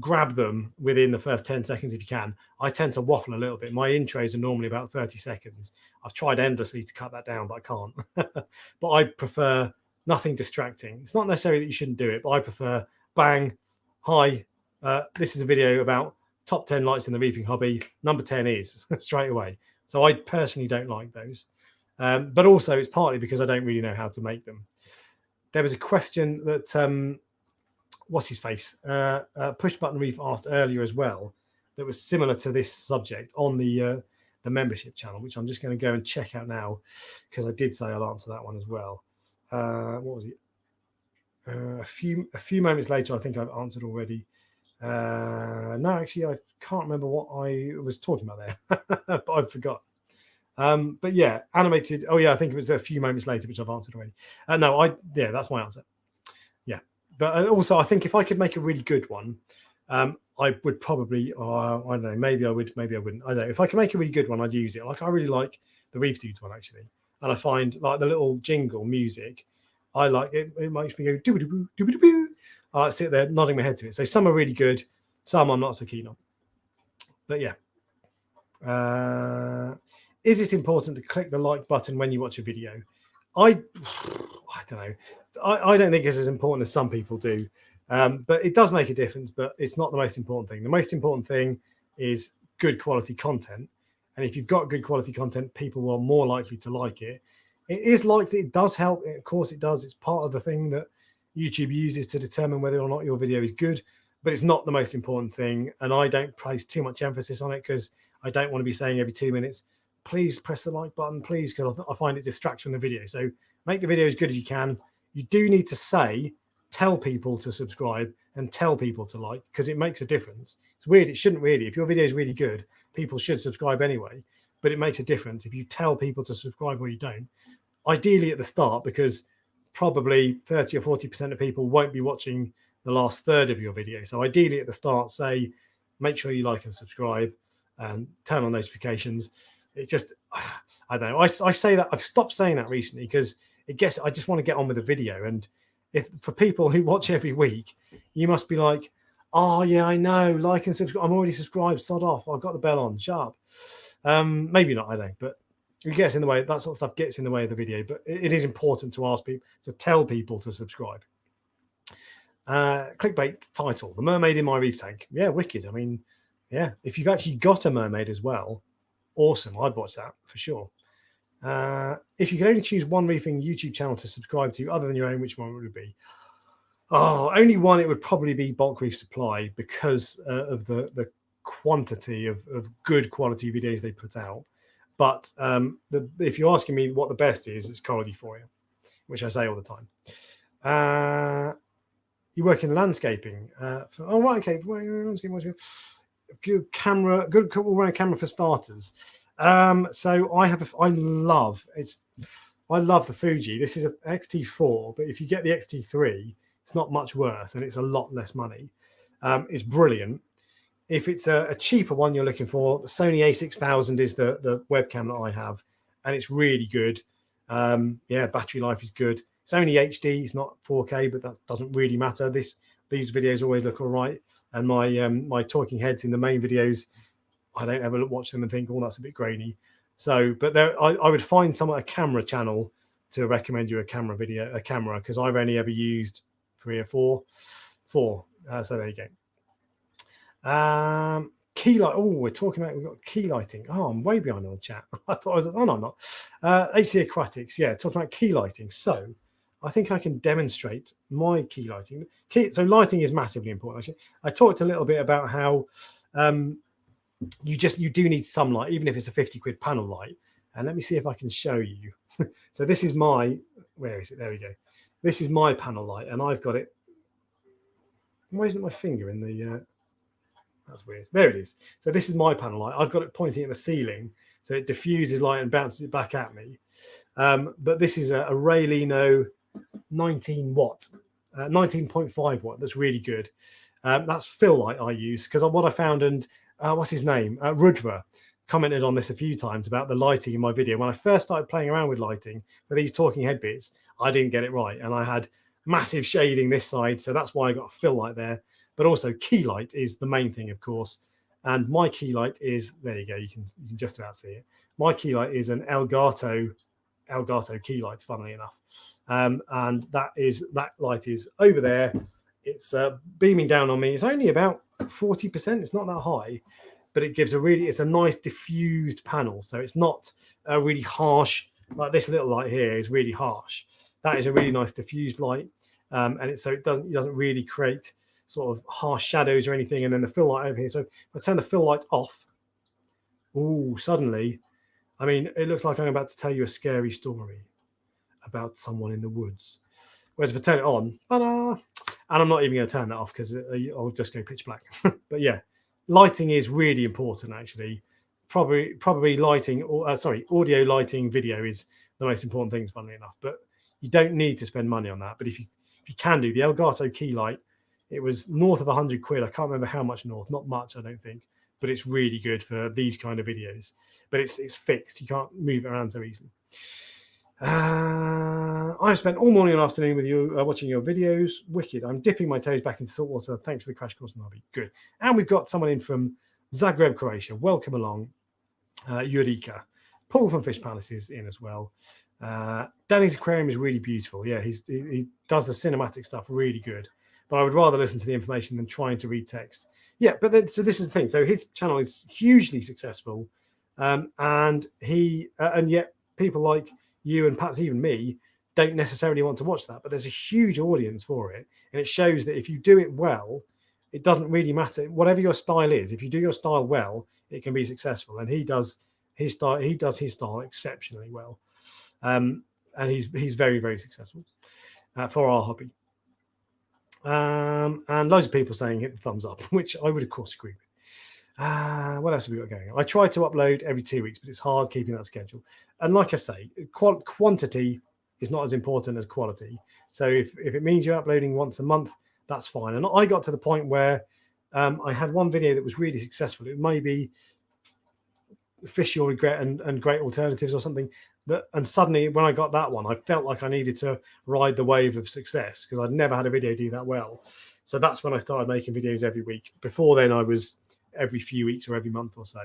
Grab them within the first 10 seconds if you can. I tend to waffle a little bit. My intros are normally about 30 seconds. I've tried endlessly to cut that down, but I can't. But I prefer nothing distracting. It's not necessarily that you shouldn't do it, but I prefer bang, hi, this is a video about top 10 lights in the reefing hobby. Number 10 is straight away. So I personally don't like those. But also it's partly because I don't really know how to make them. There was a question that, what's his face? Push Button Reef asked earlier as well that was similar to this subject on the membership channel, which I'm just going to go and check out now because I did say I'll answer that one as well. What was it? A few moments later, I think I've answered already. No, actually, I can't remember what I was talking about there, but I forgot. But yeah, animated. Oh yeah, I think it was a few moments later, which I've answered already. Yeah, that's my answer. Yeah, but also I think if I could make a really good one, I would probably. I don't know. Maybe I would. Maybe I wouldn't. I don't know. If I can make a really good one, I'd use it. Like I really like the Reef Dudes one actually, and I find like the little jingle music. I like it. It makes me go doo-ba-doo-boo, doo-ba-doo-boo. I like to sit there nodding my head to it. So some are really good, some I'm not so keen on. But yeah. Is it important to click the like button when you watch a video? I don't know. I don't think it's as important as some people do. But it does make a difference, but it's not the most important thing. The most important thing is good quality content. And if you've got good quality content, people are more likely to like it. It is likely, it does help. Of course it does. It's part of the thing that YouTube uses to determine whether or not your video is good, but it's not the most important thing. And I don't place too much emphasis on it because I don't want to be saying every 2 minutes, please press the like button, please, because I find it distracts from the video. So make the video as good as you can. You do need to tell people to subscribe and tell people to like, because it makes a difference. It's weird. It shouldn't really. If your video is really good, people should subscribe anyway, but it makes a difference if you tell people to subscribe or you don't. ideally at the start, because probably 30 or 40% of people won't be watching the last third of your video. So ideally at the start, say, make sure you like and subscribe and turn on notifications. It's just, I don't know. I say that, I've stopped saying that recently because I just want to get on with the video. And if for people who watch every week, you must be like, oh yeah, I know, like and subscribe. I'm already subscribed, sod off. I've got the bell on, sharp. Maybe not, I don't, but it gets in the way. That sort of stuff gets in the way of the video, but it is important to ask people, to tell people to subscribe. Clickbait title: The Mermaid in My Reef Tank. Yeah, wicked. I mean, yeah, if you've actually got a mermaid as well, awesome. I'd watch that for sure. If you could only choose one reefing YouTube channel to subscribe to other than your own, which one would it be? Oh, only one. It would probably be Bulk Reef Supply, because of the quantity of good quality videos they put out. But if you're asking me what the best is, it's Coral Euphoria, which I say all the time. You work in landscaping. Oh, right, okay. Good camera, good all-round camera for starters. So I love the Fuji. This is an X-T4, but if you get the X-T3, it's not much worse, and it's a lot less money. It's brilliant. If it's a cheaper one you're looking for, the Sony a6000 is the webcam that I have, and it's really good. Yeah, battery life is good. It's only HD, it's not 4K, but that doesn't really matter. These videos always look all right, and my talking heads in the main videos, I don't ever watch them and think, oh, that's a bit grainy. So, but I would find a camera channel to recommend you a camera, because I've only ever used 3 or 4. So there you go. Key light. Oh, we're talking about, we've got key lighting. Oh, I'm way behind on the chat. I thought I was, oh no, I'm not. HC Aquatics, yeah, talking about key lighting. So I think I can demonstrate my key lighting. So lighting is massively important. Actually, I talked a little bit about how you do need some light, even if it's a 50 quid panel light. And let me see if I can show you. So this is my, where is it? There we go. This is my panel light, and I've got it. Why isn't my finger in the, that's weird. There it is. So this is my panel light. I've got it pointing at the ceiling, so it diffuses light and bounces it back at me. But this is a Raylino 19 watt, 19.5 watt. That's really good. That's fill light I use, because what I found, and what's his name? Rudra commented on this a few times about the lighting in my video. When I first started playing around with lighting for these talking head bits, I didn't get it right, and I had massive shading this side, so that's why I got a fill light there. But also key light is the main thing, of course. And my key light is, there you go, you can just about see it. My key light is an Elgato key light, funnily enough. And that light is over there. It's beaming down on me. It's only about 40%. It's not that high, but it gives it's a nice diffused panel. So it's not a really harsh, like this little light here is really harsh. That is a really nice diffused light. And it doesn't really create sort of harsh shadows or anything. And then the fill light over here. So if I turn the fill light off, oh, suddenly, I mean, it looks like I'm about to tell you a scary story about someone in the woods. Whereas if I turn it on, ta-da, and I'm not even going to turn that off because I'll just go pitch black. But yeah, lighting is really important, actually. Probably lighting, or audio, lighting, video is the most important things, funnily enough. But you don't need to spend money on that. But if you can do the Elgato key light, it was north of 100 quid. I can't remember how much north, not much, I don't think. But it's really good for these kind of videos. But it's fixed. You can't move it around so easily. I've spent all morning and afternoon with you watching your videos. Wicked. I'm dipping my toes back into saltwater. Thanks for the crash course, Marby. Good. And we've got someone in from Zagreb, Croatia. Welcome along, Eureka. Paul from Fish Palace is in as well. Danny's aquarium is really beautiful. Yeah, he does the cinematic stuff really good. But I would rather listen to the information than trying to read text. Yeah, but so this is the thing. So his channel is hugely successful, and yet people like you and perhaps even me don't necessarily want to watch that. But there's a huge audience for it, and it shows that if you do it well, it doesn't really matter whatever your style is. If you do your style well, it can be successful, and he does his style. He does his style exceptionally well, and he's very, very successful for our hobby. And loads of people saying hit the thumbs up, which I would of course agree with. What else have we got going on? I try to upload every 2 weeks, but it's hard keeping that schedule. And like I say, quantity is not as important as quality. So if it means you're uploading once a month, that's fine. And I got to the point where I had one video that was really successful. It may be Fish You'll Regret and Great Alternatives or something. And suddenly when I got that one, I felt like I needed to ride the wave of success because I'd never had a video do that well. So that's when I started making videos every week. Before then, I was every few weeks or every month or so.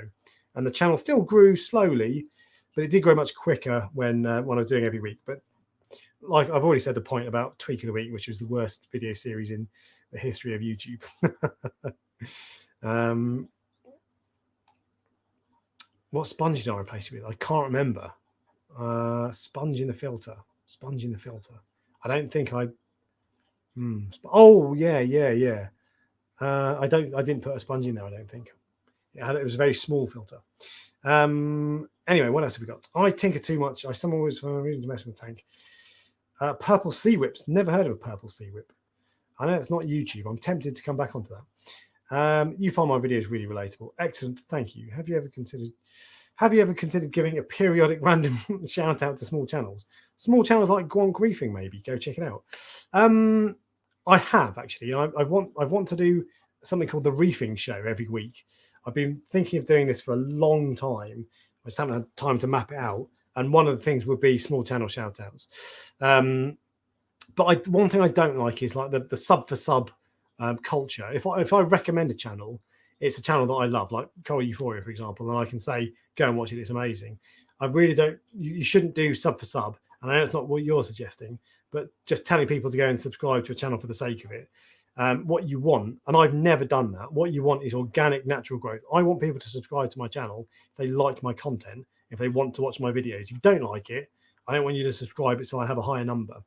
And the channel still grew slowly, but it did grow much quicker when I was doing every week. But like I've already said, the point about Tweak of the Week, which was the worst video series in the history of YouTube. What sponge did I replace it with? I can't remember. Sponge in the filter. Sponge in the filter. I don't think I. Oh yeah. I didn't put a sponge in there. I don't think. It was a very small filter. Anyway, what else have we got? I tinker too much. I someone was reading to mess with the tank. Purple sea whips. Never heard of a purple sea whip. I know it's not YouTube. I'm tempted to come back onto that. You find my videos really relatable. Excellent. Thank you. Have you ever considered giving a periodic random shout out to small channels? Small channels like Reefing, maybe. Go check it out. I have actually. I want to do something called the Reefing Show every week. I've been thinking of doing this for a long time. I just haven't had time to map it out. And one of the things would be small channel shout outs. But one thing I don't like is like the sub for sub culture. If I recommend a channel, it's a channel that I love, like Coral Euphoria, for example, and I can say, go and watch it, it's amazing. I really don't, you shouldn't do sub for sub. And I know it's not what you're suggesting, but just telling people to go and subscribe to a channel for the sake of it. What you want, and I've never done that, what you want is organic, natural growth. I want people to subscribe to my channel if they like my content, if they want to watch my videos. If you don't like it, I don't want you to subscribe it so I have a higher number.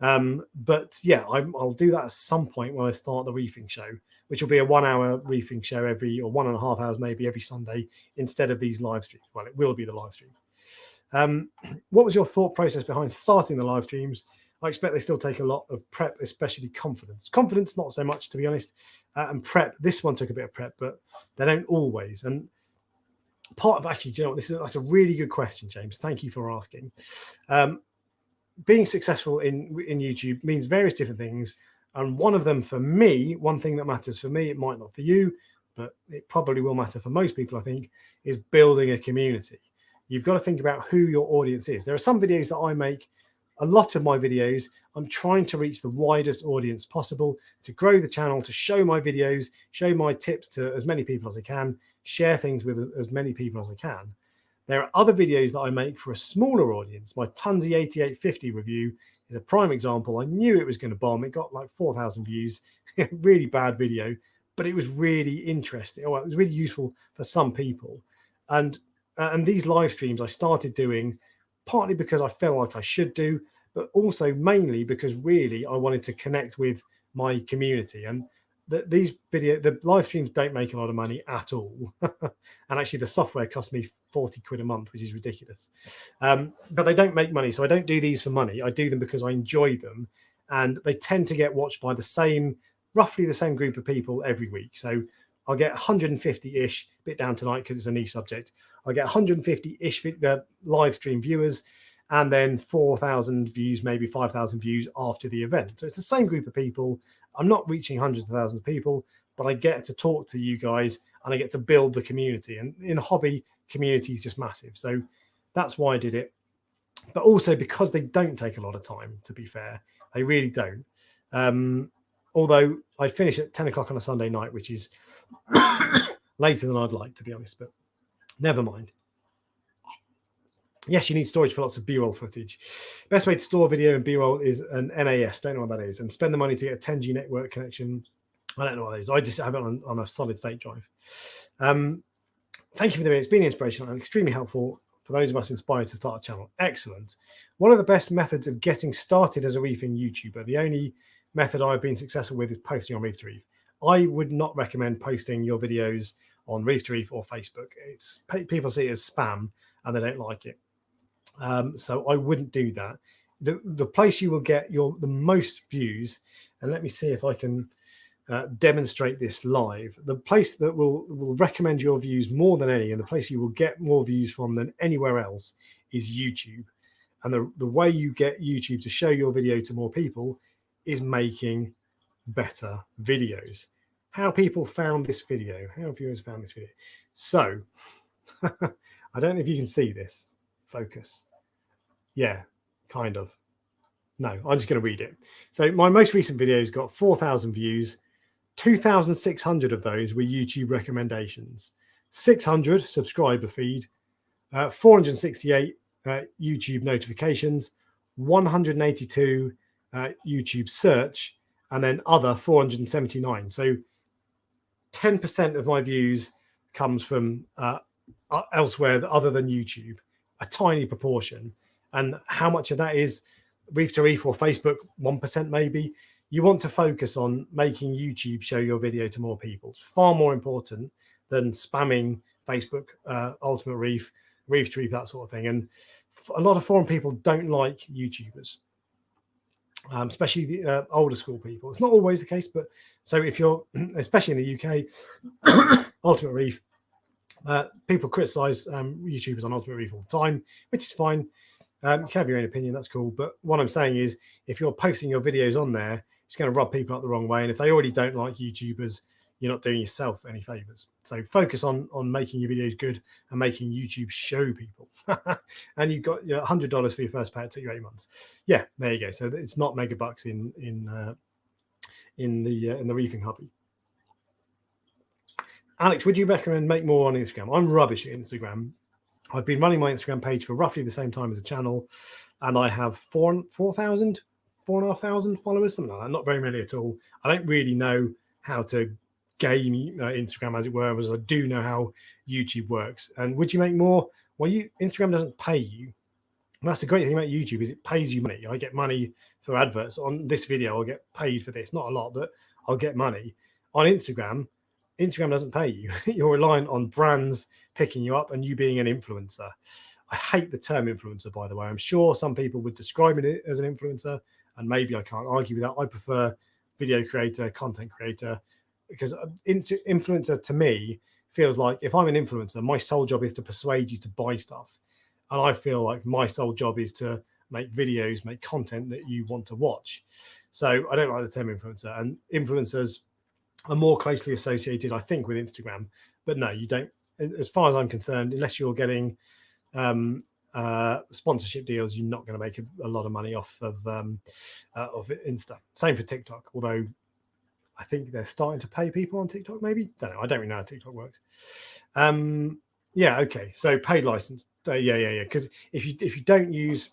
But yeah, I'll do that at some point when I start the Reefing Show, which will be a 1 hour Reefing Show or 1.5 hours maybe every Sunday instead of these live streams. Well, it will be the live stream. What was your thought process behind starting the live streams? I expect they still take a lot of prep, especially confidence. Confidence, not so much, to be honest. And prep, this one took a bit of prep, but they don't always. And part of actually, do you know what, that's a really good question, James. Thank you for asking. Being successful in YouTube means various different things. And one of them for me, one thing that matters for me, it might not for you, but it probably will matter for most people, I think, is building a community. You've got to think about who your audience is. There are some videos that I make, a lot of my videos, I'm trying to reach the widest audience possible, to grow the channel, to show my videos, show my tips to as many people as I can, share things with as many people as I can. There are other videos that I make for a smaller audience. My Tunzi 8850 review is a prime example. I knew it was going to bomb. It got like 4,000 views. Really bad video, but it was really interesting. Oh, it was really useful for some people. And these live streams I started doing partly because I felt like I should do, but also mainly because really I wanted to connect with my community. And the live streams don't make a lot of money at all. And actually the software cost me 40 quid a month, which is ridiculous. But they don't make money. So I don't do these for money. I do them because I enjoy them. And they tend to get watched by roughly the same group of people every week. So I'll get 150-ish, bit down tonight because it's a niche subject. I'll get 150-ish live stream viewers and then 4,000 views, maybe 5,000 views after the event. So it's the same group of people. I'm not reaching hundreds of thousands of people, but I get to talk to you guys and I get to build the community. And in a hobby, community is just massive. So that's why I did it. But also because they don't take a lot of time, to be fair. They really don't. Although I finish at 10 o'clock on a Sunday night, which is later than I'd like, to be honest, but never mind. Yes, you need storage for lots of B-roll footage. Best way to store video and B-roll is an NAS. Don't know what that is. And spend the money to get a 10G network connection. I don't know what that is. I just have it on a solid state drive. Thank you for the video. It's been inspirational and extremely helpful for those of us inspired to start a channel. Excellent. One of the best methods of getting started as a reefing YouTuber, the only method I've been successful with, is posting on Reef to Reef. I would not recommend posting your videos on Reef to Reef or Facebook. People see it as spam and they don't like it. So I wouldn't do that. The place you will get the most views, and let me see if I can demonstrate this live. The place that will recommend your views more than any, and the place you will get more views from than anywhere else, is YouTube. And the way you get YouTube to show your video to more people is making better videos. How people found this video, how viewers found this video. So I don't know if you can see this. Focus. Yeah, kind of. No, I'm just going to read it. So my most recent videos got 4,000 views. 2,600 of those were YouTube recommendations. 600 subscriber feed. 468 YouTube notifications. 182 YouTube search. And then other 479. So 10% of my views comes from elsewhere other than YouTube, a tiny proportion. And how much of that is Reef to Reef or Facebook? 1% maybe. You want to focus on making YouTube show your video to more people. It's far more important than spamming Facebook, Ultimate Reef, Reef to Reef, that sort of thing. And a lot of foreign people don't like YouTubers. Especially the older school people. It's not always the case, but so if you're, especially in the UK, Ultimate Reef, people criticize YouTubers on Ultimate Reef all the time, which is fine. You can have your own opinion, that's cool. But what I'm saying is, if you're posting your videos on there, it's going to rub people up the wrong way. And if they already don't like YouTubers, you're not doing yourself any favors. So focus on making your videos good and making YouTube show people. And you've got your $100 for your first pay. It took you 8 months. Yeah, there you go. So it's not mega bucks in the reefing hobby. Alex, would you recommend make more on Instagram? I'm rubbish at Instagram. I've been running my Instagram page for roughly the same time as the channel, and I have 4,500 followers, something like that. Not very many at all. I don't really know how to game Instagram, as it were, as I do know how YouTube works. And would you make more? Well, Instagram doesn't pay you. And that's the great thing about YouTube, is it pays you money. I get money for adverts on this video. I'll get paid for this, not a lot, but I'll get money. On Instagram doesn't pay you. You're reliant on brands picking you up and you being an influencer. I hate the term influencer, by the way. I'm sure some people would describe it as an influencer, and maybe I can't argue with that. I prefer video creator, content creator, because influencer to me feels like, if I'm an influencer, my sole job is to persuade you to buy stuff. And I feel like my sole job is to make videos, make content that you want to watch. So I don't like the term influencer, and influencers are more closely associated, I think, with Instagram. But no, you don't, as far as I'm concerned, unless you're getting sponsorship deals, you're not going to make a lot of money off of Insta. Same for TikTok, although I think they're starting to pay people on TikTok, maybe. Don't know. I don't really know how TikTok works. Yeah, okay. So paid license. Yeah. Because if you don't use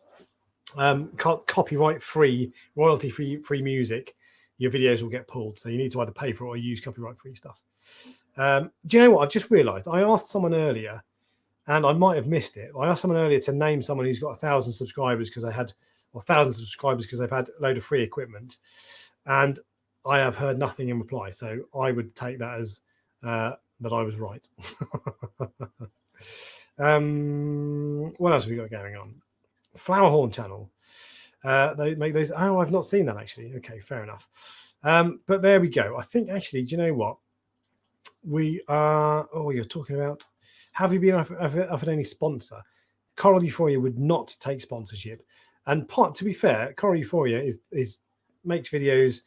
copyright-free, royalty-free music, your videos will get pulled. So you need to either pay for it or use copyright-free stuff. Do you know what? I've just realised. I asked someone earlier, and I might have missed it. I asked someone earlier to name someone who's got 1,000 subscribers because they had, or 1,000 subscribers because they've had a load of free equipment. And I have heard nothing in reply. So I would take that as that I was right. What else have we got going on? Flower Horn channel. They make those. Oh, I've not seen that actually. Okay, fair enough. But there we go. I think actually, do you know what? We are. Oh, you're talking about. Have you been offered any sponsor? Coral Euphoria would not take sponsorship. And to be fair, Coral Euphoria is makes videos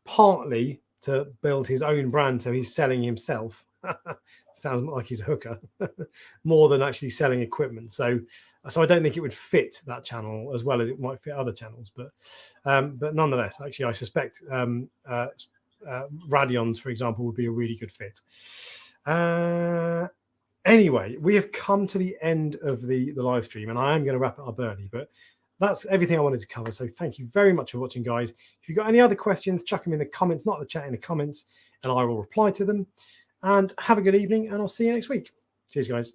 partly to build his own brand, so he's selling himself. Sounds like he's a hooker more than actually selling equipment. So I don't think it would fit that channel as well as it might fit other channels. But nonetheless, actually, I suspect Radion's, for example, would be a really good fit. Anyway, we have come to the end of the live stream, and I am going to wrap it up early, but that's everything I wanted to cover. So thank you very much for watching, guys. If you've got any other questions, chuck them in the comments, not the chat, in the comments, and I will reply to them. And have a good evening, and I'll see you next week. Cheers, guys.